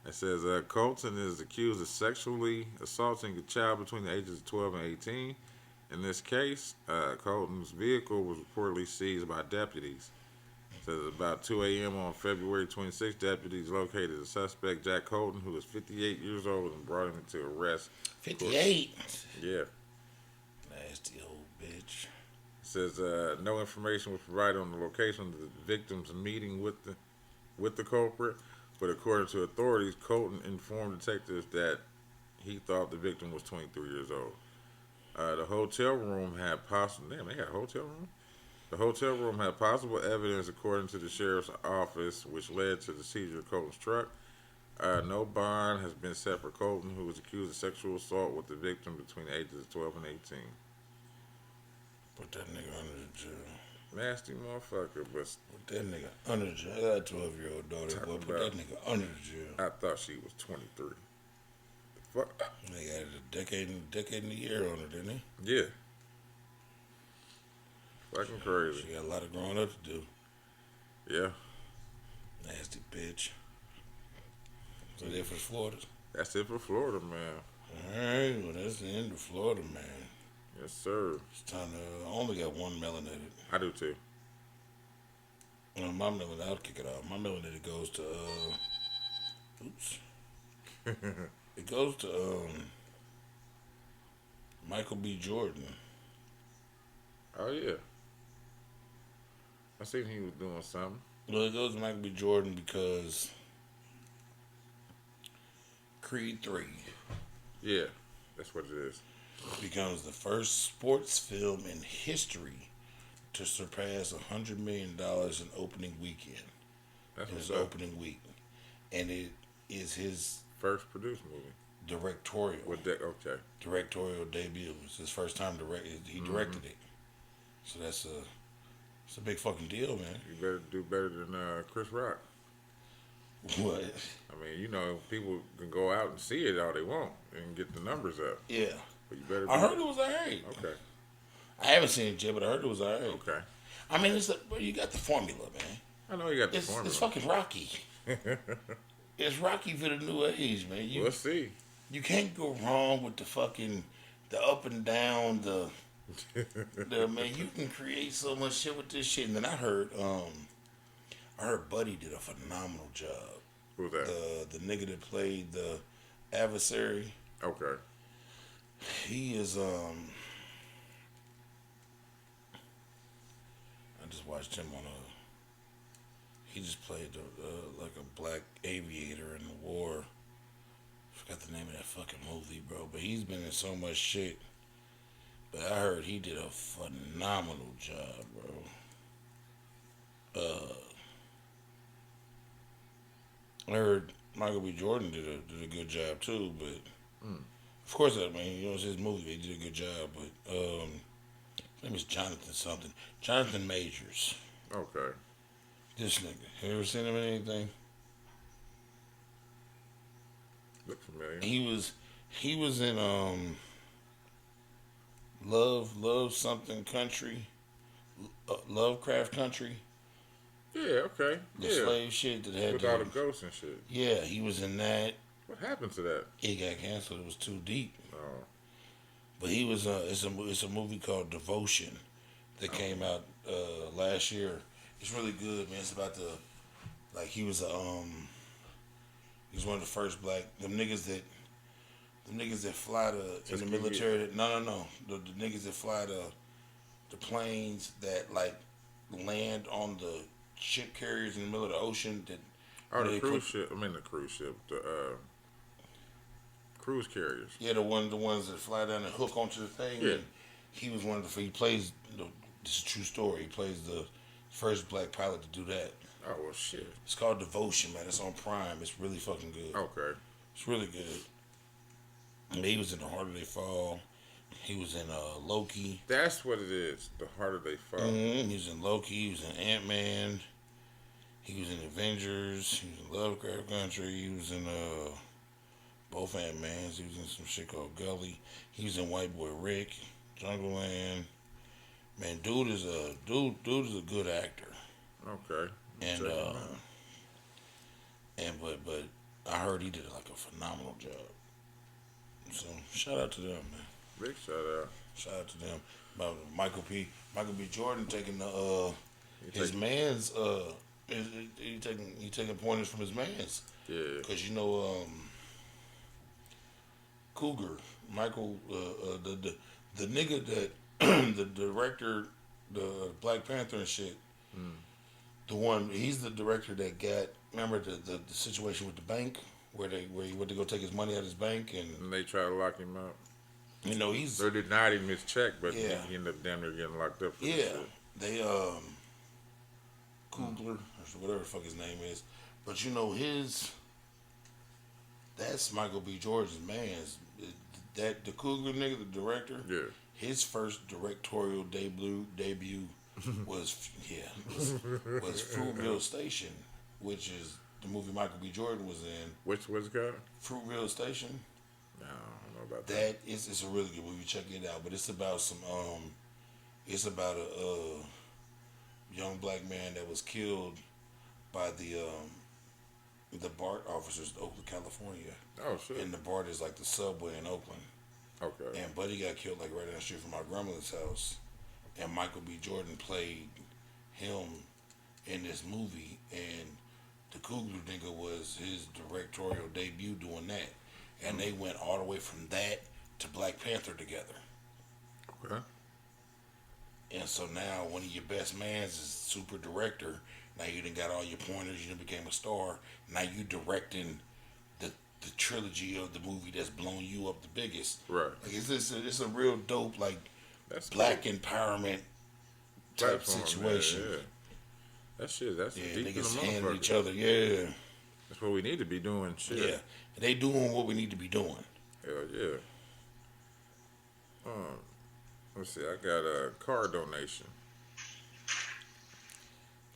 It says Colton is accused of sexually assaulting a child between the ages of 12 and 18 In this case, Colton's vehicle was reportedly seized by deputies. So about 2 a.m. on February 26th, deputies located the suspect, Jack Colton, who was 58 years old, and brought him into arrest. 58. Yeah. Nasty old bitch. It says no information was provided on the location of the victim's meeting with the culprit, but according to authorities, Colton informed detectives that he thought the victim was 23 years old. The hotel room had possible. Damn, they got a hotel room. The hotel room had possible evidence, according to the sheriff's office, which led to the seizure of Colton's truck. No bond has been set for Colton, who was accused of sexual assault with the victim between the ages of 12 and 18. Put that nigga under the jail. Nasty motherfucker, but Put that nigga under the jail. I got a 12-year-old daughter. Boy, put that nigga under the jail. I thought she was 23. The fuck? They got a decade and a year on her, didn't they? Yeah. Fucking crazy. She got a lot of growing up to do. Yeah. Nasty bitch. So there for Florida. That's it for Florida, man. Alright, well that's the end of Florida, man. Yes, sir. It's time to. I only got one melanated. I do too. My melanated, I'll kick it off. My melanated goes to oops. It goes to Michael B. Jordan. Oh yeah. I seen he was doing something. Well, it goes to Michael B. Jordan because Creed 3 Yeah, that's what it is. becomes the first sports film in history to surpass $100 million in opening weekend. That's His what's up. opening week. And it is his First produced movie. directorial Okay. directorial debut. It's his first time he directed it. So it's a big fucking deal, man. You better do better than Chris Rock. What? I mean, you know, people can go out and see it all they want and get the numbers up. Yeah. But you better. I heard it was alright. Okay. I haven't seen it yet, but I heard it was alright. Okay. I mean, you got the formula, man. I know you got the It's formula. fucking Rocky. It's Rocky for the new age, man. We'll see. You can't go wrong with the up and down, the man. You can create so much shit with this shit. And then I heard Buddy did a phenomenal job. Who's that? The nigga that played the adversary. Okay. He is I just watched him on he just played like a black aviator in the war. Forgot the name of that fucking movie, bro. But he's been in so much shit. But I heard he did a phenomenal job, bro. I heard Michael B. Jordan did a good job too, but of course, I mean, you know, it's his movie. He did a good job, but his name is Jonathan something. Jonathan Majors. Okay. This nigga. Have you ever seen him in anything? Look familiar. He was in Love something country, Lovecraft Country. Yeah. Okay. The Yeah. slave shit that had With all the ghosts and shit. Yeah, he was in that. What happened to that? It got canceled. It was too deep. Oh. But he was. It's a movie called Devotion that came out last year. It's really good, man. It's about he was he was one of the first black them niggas that fly in the military. No. The niggas that fly the planes that like land on the ship carriers in the middle of the ocean. Oh, the cruise ship. I mean the cruise ship. The cruise carriers. Yeah, the ones that fly down and hook onto the thing. Yeah. And he was one of the. He plays. This is a true story. He plays the first black pilot to do that. Oh well, shit. It's called Devotion, man. It's on Prime. It's really fucking good. Okay. It's really good. And he was in The Harder They Fall. He was in Loki. That's what it is. The harder they fall. Mm-hmm. He was in Loki. He was in Ant-Man. He was in Avengers. He was in Lovecraft Country. He was in both Ant-Mans. He was in some shit called Gully. He was in White Boy Rick, Jungle Land. Man, dude is a good actor. Okay. And Check him out. but I heard he did like a phenomenal job. So shout out to them, man. Big shout out. Shout out to them. About Michael B. Jordan taking the He his take- man's he taking pointers from his man's Yeah. because Cougar Michael the nigga that the director the Black Panther and shit. The one he's the director that got remember the situation with the bank where he went to go take his money out of his bank and And they try to lock him up. he's They denied him his check, but Yeah. he ended up damn near getting locked up for this yeah shit. they Kugler or whatever the fuck his name is, but that's Michael B. Jordan's man's that the Kugler nigga the director Yeah. his first directorial debut was Fruitvale Station, which is the movie Michael B. Jordan was in. What's it called? Fruitvale Station. No, I don't know about that. That is it's a really good movie. Check it out. But it's about it's about a young black man that was killed by the BART officers in Oakland, California. Oh shit. And the BART is like the subway in Oakland. Okay. And Buddy got killed like right down the street from my grandmother's house. And Michael B. Jordan played him in this movie, and the Kugler nigga was his directorial debut doing that. And they went all the way from that to Black Panther together. Okay. And so now one of your best mans is super director. Now you done got all your pointers, you done became a star. Now you directing the trilogy of the movie that's blown you up the biggest. Right. Like it's a real dope like That's black empowerment type platform, situation. man, yeah. That's Yeah, deep in the niggas handle motherfucker. each other. Yeah, That's what we need to be doing. Shit. yeah. They doing what we need to be doing. Hell yeah. Let's see. I got a car donation.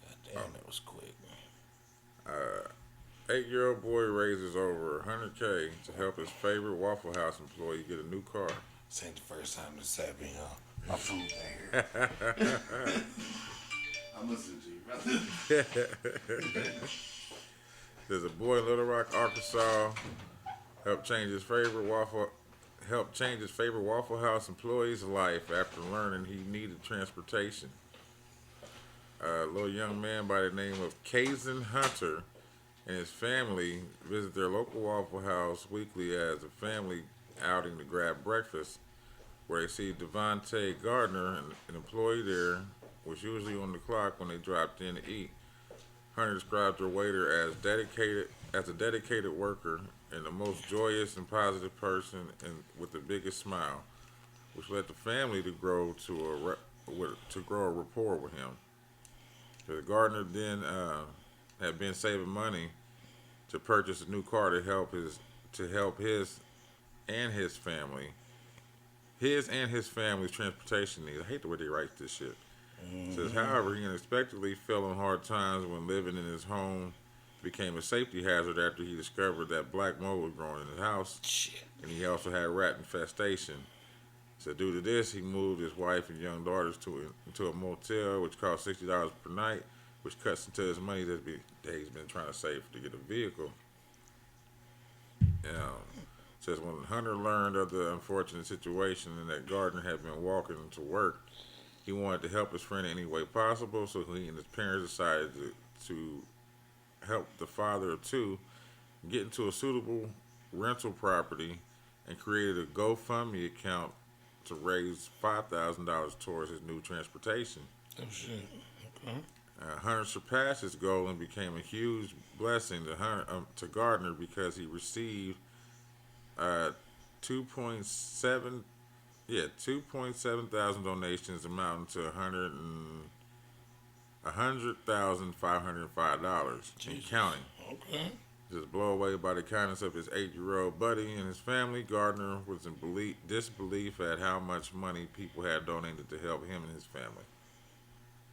God damn, that was quick. 8-year-old boy raises over $100K to help his favorite Waffle House employee get a new car. This ain't the first time this happened, y'all. My food ain't here. I'm listening to you, brother. There's a boy in Little Rock, Arkansas, helped change his favorite Waffle House employee's life after learning he needed transportation. A little young man by the name of Kazan Hunter and his family visit their local Waffle House weekly as a family outing to grab breakfast, where they see Devontae Gardner, an employee there, was usually on the clock when they dropped in to eat. Hunter described their waiter as a dedicated worker and the most joyous and positive person, and with the biggest smile, which led the family to grow a rapport with him. The Gardner then had been saving money to purchase a new car to help his and his family's transportation needs. I hate the way they write this shit. Says, however, he unexpectedly fell on hard times when living in his home became a safety hazard after he discovered that black mold was growing in his house, Shit. and he also had rat infestation. So due to this, he moved his wife and young daughters into a motel, which cost $60 per night, which cuts into his money that he's been trying to save to get a vehicle. Says when Hunter learned of the unfortunate situation and that Gardner had been walking to work, he wanted to help his friend any way possible, so he and his parents decided to help the father of two get into a suitable rental property and created a GoFundMe account to raise $5,000 towards his new transportation. Oh shit. Okay. Hunter surpassed his goal and became a huge blessing to Gardner because he received 2.7 thousand donations amounting to $100,505 and counting. Okay. Just blown away by the kindness of his 8-year-old buddy and his family, Gardner was in disbelief at how much money people had donated to help him and his family.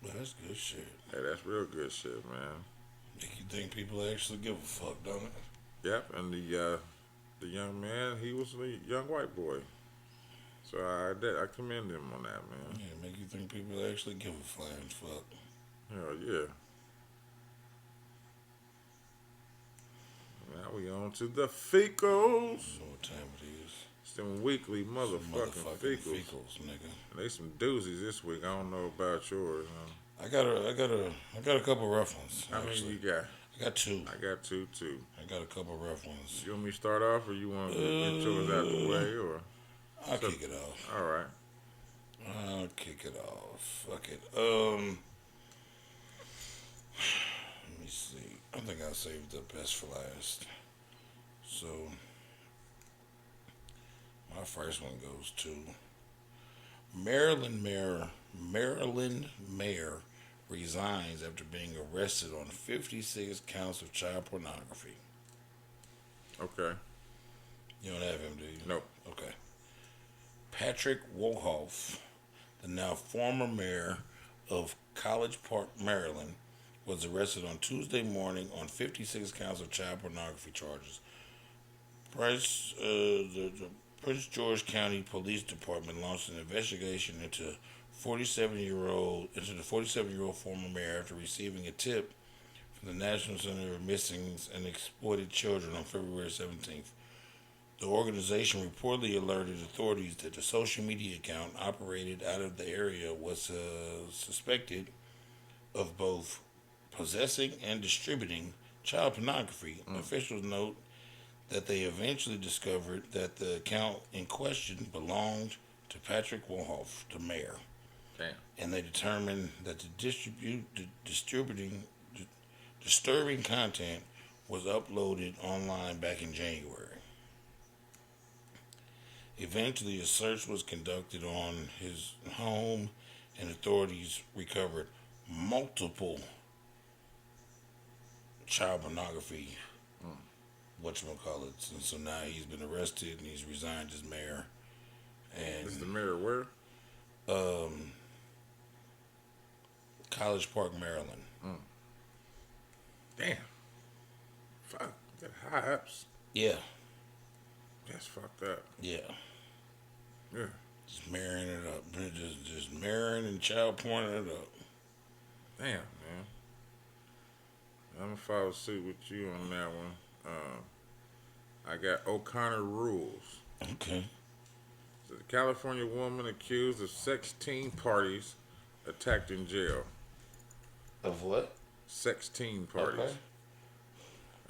Well, that's good shit. Hey, that's real good shit, man. Make you think people actually give a fuck, don't it? Yep, and the young man, he was a young white boy. So I commend him on that, man. Yeah, make you think people actually give a flying fuck. Hell yeah. Now we on to the Ficos. You know what time it is. It's them weekly motherfucking Fecals, nigga. And they some doozies this week. I don't know about yours. I got a couple rough ones. How many you got? I got two. I got two too. I got a couple rough ones. You want me to start off, or you want to get yours out the way, or? I'll kick it off. All right. I'll kick it off. Fuck it. Let me see. I think I'll save the best for last. So, my first one goes to Maryland mayor resigns after being arrested on 56 counts of child pornography. Okay. You don't have him, do you? Nope. Okay. Patrick Wolhoff, the now former mayor of College Park, Maryland, was arrested on Tuesday morning on 56 counts of child pornography charges. The Prince George County Police Department launched an investigation into the 47-year-old former mayor after receiving a tip from the National Center of Missing and Exploited Children on February 17th. The organization reportedly alerted authorities that the social media account operated out of the area was suspected of both possessing and distributing child pornography. Officials note that they eventually discovered that the account in question belonged to Patrick Wolhoff, the mayor. Damn. And they determined that the disturbing content was uploaded online back in January. Eventually, a search was conducted on his home, and authorities recovered multiple child pornography, whatchamacallits. And so now he's been arrested and he's resigned as mayor. And Is the mayor where? College Park, Maryland. Damn. Fuck. Got high ups. Yeah. That's fucked up. Yeah. Yeah. Just marrying it up. Just marrying and child porning it up. Damn, man. I'm gonna follow suit with you on that one. I got O'Connor rules. Okay. So the California woman accused of sex teen parties attacked in jail. Of what? Sex teen parties. Okay.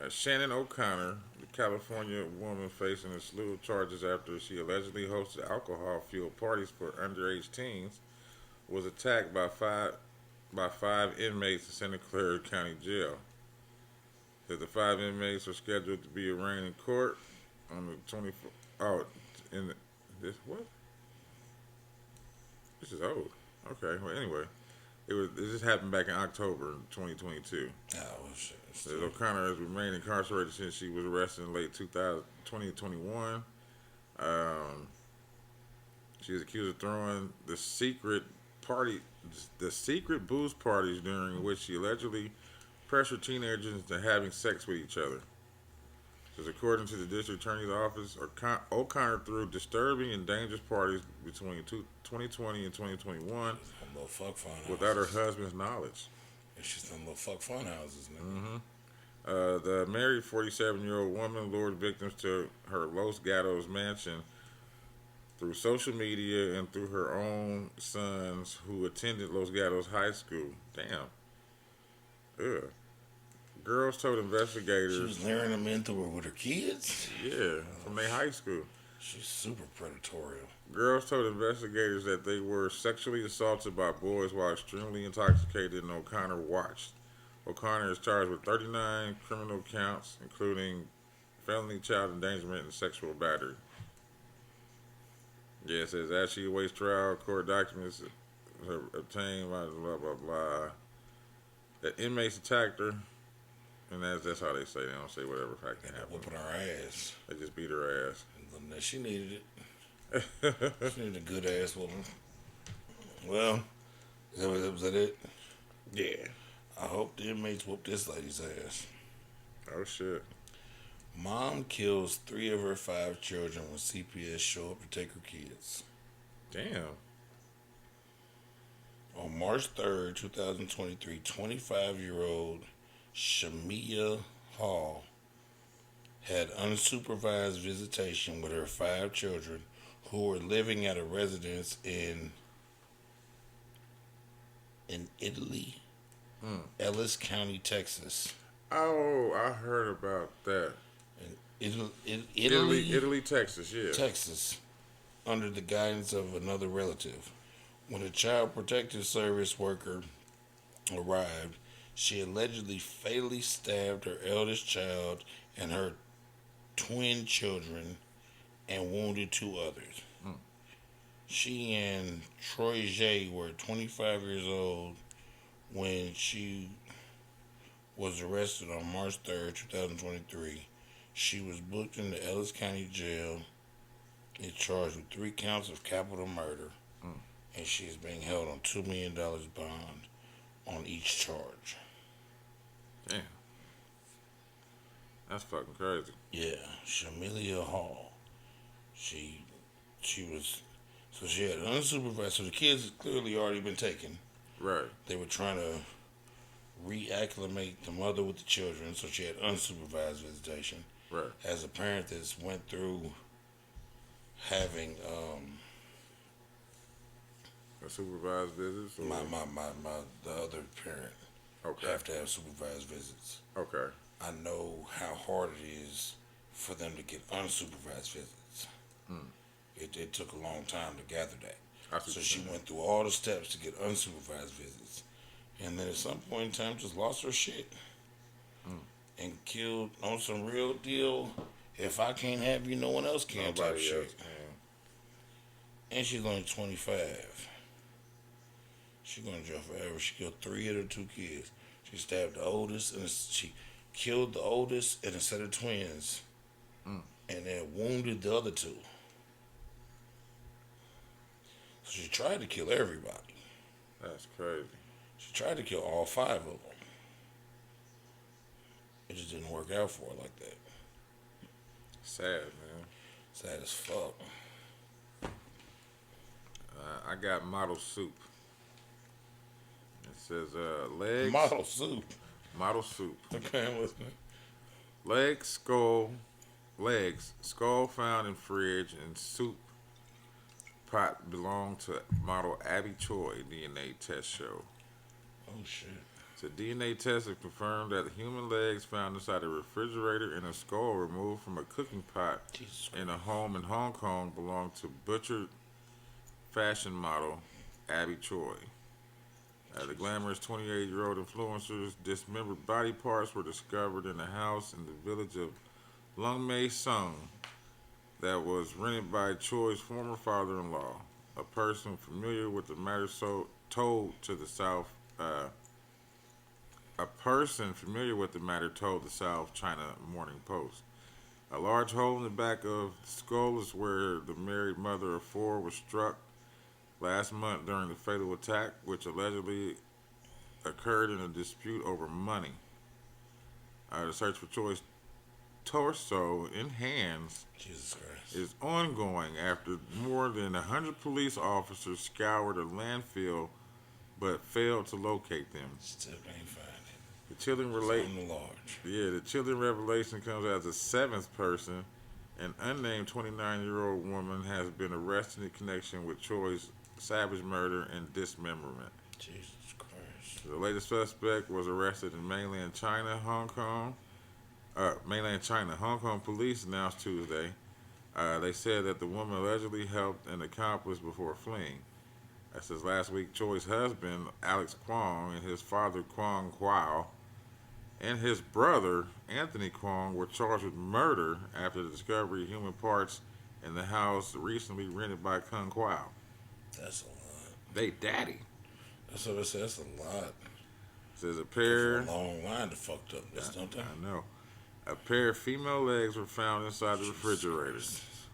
Shannon O'Connor, the California woman facing a slew of charges after she allegedly hosted alcohol-fueled parties for underage teens, was attacked by five inmates in Santa Clara County Jail. The 5 inmates are scheduled to be arraigned in court on the 24th. Oh, this what? This is old. Okay. Well, anyway, this happened back in October 2022. Oh, well, shit. O'Connor has remained incarcerated since she was arrested in late 2021. She is accused of throwing the secret booze parties during which she allegedly pressured teenagers into having sex with each other. Because according to the district attorney's office, O'Connor threw disturbing and dangerous parties between 2020 and 2021 without her husband's knowledge. She's some little fuck fun houses, nigga. The married 47-year-old woman lured victims to her Los Gatos mansion through social media and through her own sons who attended Los Gatos High School. Damn. Ugh. Girls told investigators... She was luring them in through her with her kids? Yeah, from their high school. She's super predatory. Girls told investigators that they were sexually assaulted by boys while extremely intoxicated, and O'Connor watched. O'Connor is charged with 39 criminal counts, including felony child endangerment and sexual battery. Yeah, it says as she awaits trial, court documents obtained by blah, blah, blah. That inmates attacked her, and that's how they say. They don't say whatever fact happened. Whooping her ass. They just beat her ass. She needed it. She needed a good ass whooping. Well, was that it? Yeah. I hope the inmates whoop this lady's ass. Oh, shit. Mom kills 3 of her 5 children when CPS show up to take her kids. Damn. On March 3rd, 2023, 25-year-old Shamia Hall had unsupervised visitation with her 5 children who were living at a residence in Italy, Ellis County, Texas. Oh, I heard about that. Italy, Italy, Texas. Yeah. Texas, under the guidance of another relative. When a child protective service worker arrived, she allegedly fatally stabbed her eldest child and her twin children and wounded 2 others. She and Troy J were 25 years old when she was arrested on March 3rd, 2023. She was booked into Ellis County Jail and charged with 3 counts of capital murder, and she is being held on $2 million bond on each charge. Damn. That's fucking crazy. Yeah, Shamelia Hall. She was, so she had unsupervised. So the kids had clearly already been taken. Right. They were trying to reacclimate the mother with the children, so she had unsupervised visitation. Right. As a parent that's went through having A supervised visits? Or? the other parent Okay. have to have supervised visits. Okay. I know how hard it is for them to get unsupervised visits. It took a long time to gather that. So she went through all the steps to get unsupervised visits. And then at some point in time just lost her shit. And killed on some real deal. If I can't have you, no one else can type shit. And she's only 25. She's going to jail forever. She killed 3 of her 2 kids. She stabbed the oldest, and she killed the oldest and a set of twins, and then wounded the other 2. So she tried to kill everybody. That's crazy. She tried to kill all 5 of them. It just didn't work out for her like that. Sad, man. Sad as fuck. I got model soup. It says legs. Model soup. Model soup. Okay, I'm listening. Legs, skull found in fridge and soup pot belonged to model Abby Choi. DNA test show. Oh shit. So DNA tests have confirmed that human legs found inside a refrigerator and a skull removed from a cooking pot in a home in Hong Kong belonged to butchered fashion model Abby Choi. The glamorous 28-year-old influencer's dismembered body parts were discovered in a house in the village of Lung Mei Sung that was rented by Choi's former father-in-law. A person familiar with the matter told the South China Morning Post. A large hole in the back of the skull is where the married mother of 4 was struck last month during the fatal attack, which allegedly occurred in a dispute over money. The search for Choi's torso and hands is ongoing after more than 100 police officers scoured a landfill but failed to locate them. Still ain't find it. The chilling revelation comes as the 7th person. An unnamed 29-year-old woman has been arrested in connection with Choi's savage murder and dismemberment. Jesus Christ. The latest suspect was arrested in mainland China. Hong Kong police announced Tuesday. They said that the woman allegedly helped an accomplice before fleeing. That says last week, Choi's husband, Alex Kwong, and his father, Kwong Kwao, and his brother, Anthony Kwong, were charged with murder after the discovery of human parts in the house recently rented by Kung Kwao. That's a lot. They daddy. That's what I said. That's a lot. Says a pair. That's a long line to fucked up. I know. A pair of female legs were found inside the refrigerator,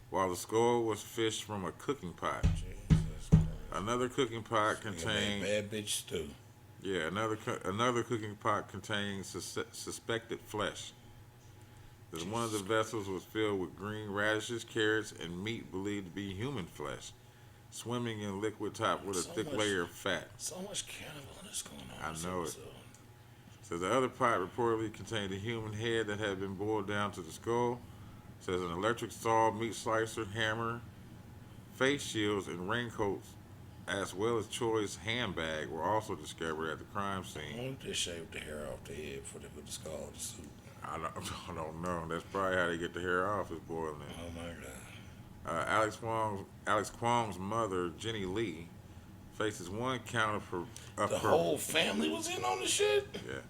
while the skull was fished from a cooking pot. Jesus Christ. Another cooking pot contained bad bitch stew. Yeah, another cooking pot contained suspected flesh. One of the vessels was filled with green radishes, carrots, and meat believed to be human flesh, swimming in liquid topped with a thick layer of fat. So much cannibalism going on. I know it. Says the other pot reportedly contained a human head that had been boiled down to the skull. Says an electric saw, meat slicer, hammer, face shields, and raincoats, as well as Choi's handbag, were also discovered at the crime Why scene. don't they shave the hair off the head before they put the skull in the suit? I don't know. That's probably how they get the hair off, is boiling it. Oh my God. Alex Kwong's mother, Jenny Lee, faces one count of The whole family was in on the shit? yeah,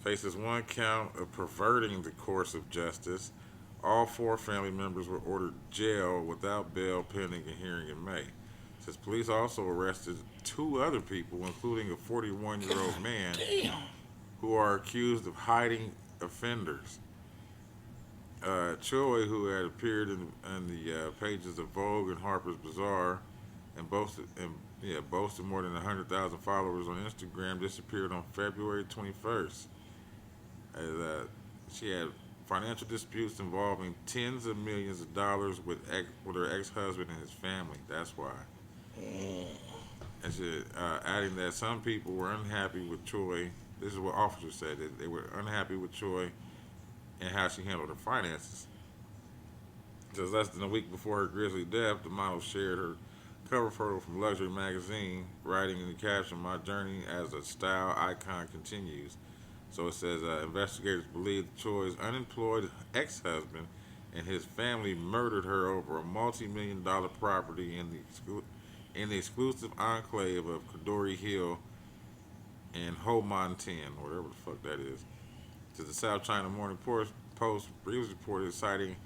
faces one count of perverting the course of justice. All 4 family members were ordered jail without bail pending a hearing in May. Says police also arrested 2 other people, including a 41-year-old man, Damn. who are accused of hiding offenders. Choi, who had appeared in the pages of Vogue and Harper's Bazaar and boasted more than 100,000 followers on Instagram, disappeared on February 21st. As she had financial disputes involving tens of millions of dollars with her ex-husband and his family. That's why. And she, adding that some people were unhappy with Choi. This is what officers said. That they were unhappy with Choi and how she handled her finances. Just less than a week before her grisly death, the model shared her cover photo from Luxury Magazine, writing in the caption, "My journey as a style icon continues." So it says investigators believe Choi's unemployed ex-husband and his family murdered her over a multi-million-dollar property in the exclusive enclave of Kadori Hill in Ho Man Tin, whatever the fuck that is. To the South China Morning Post previously reported, citing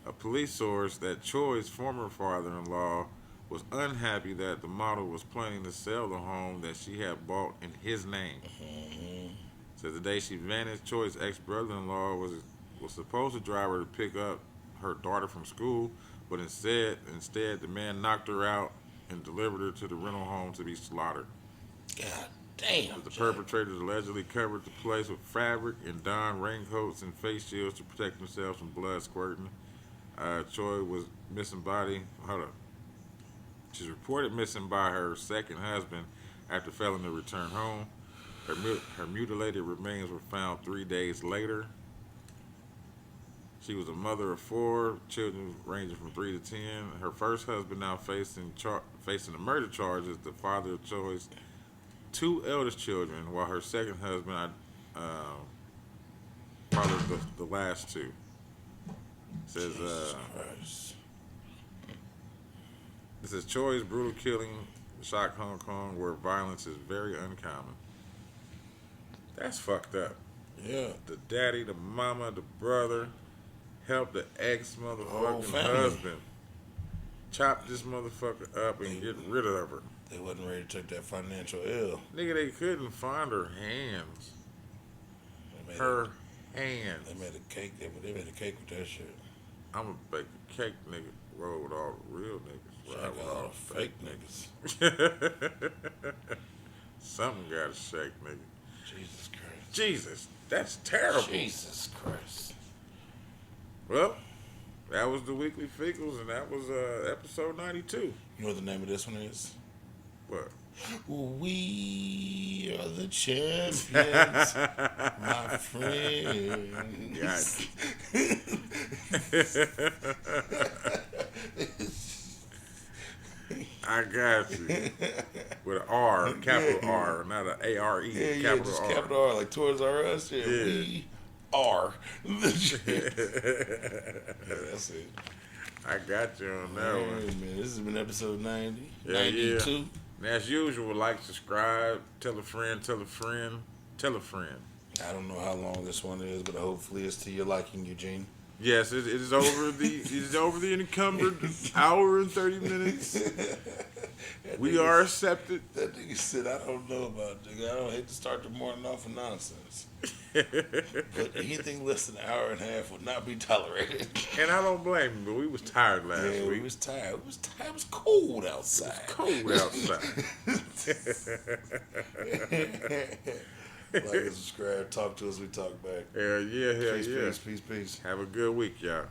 a police source, that Choi's former father-in-law was unhappy that the model was planning to sell the home that she had bought in his name. So the day she vanished, Choi's ex-brother-in-law was supposed to drive her to pick up her daughter from school, but instead the man knocked her out and delivered her to the rental home to be slaughtered. God damn. The perpetrators allegedly covered the place with fabric and donned raincoats and face shields to protect themselves from blood squirting. Choi was missing body. Hold up. She's reported missing by her second husband after failing to return home. Her mutilated remains were found 3 days later. She was a mother of 4 children ranging from 3 to 10. Her first husband now facing the murder charges, the father of Choi's 2 eldest children, while her second husband fathered the last 2. Says this is Choi's brutal killing shocked Hong Kong, where violence is very uncommon. That's fucked up. Yeah. The daddy, the mama, the brother helped the ex-motherfucking family. husband chop this motherfucker up and get rid of her. They wasn't ready to take that financial L. Nigga, they couldn't find her hands. They made Her hands. They made a cake. They made a cake with that shit. I'm gonna bake a cake, nigga. Roll with all the real niggas. Shake Ride with all all the fake niggas. Something gotta shake, nigga. Jesus Christ. Jesus, that's terrible. Jesus Christ. Well, that was the Weekly Fickles, and that was episode 92. You know what the name of this one is? What? We are the champions, my friend. Yes. I got you. With an R, capital R, not an A-R-E, Yeah, capital just R. capital R, like Toys R Us. Yeah, Yeah. we are the champions. Yeah, that's it. I got you on that Hey, one. man, this has been episode 90, Yeah, 92. yeah. And as usual, like, subscribe, tell a friend, tell a friend, tell a friend. I don't know how long this one is, but hopefully it's to your liking, Eugene. Yes, it is over the encumbered hour and 30 minutes. We are accepted. That nigga said, I don't know about it. I don't hate to start the morning off with nonsense. But anything less than an hour and a half would not be tolerated. And I don't blame him, but we was tired last Yeah, week. we was tired. It was tired. It was cold outside. Cold outside. Like and subscribe. Talk to us. We talk back. Hell yeah, hell Peace, yeah. peace. Have a good week, y'all.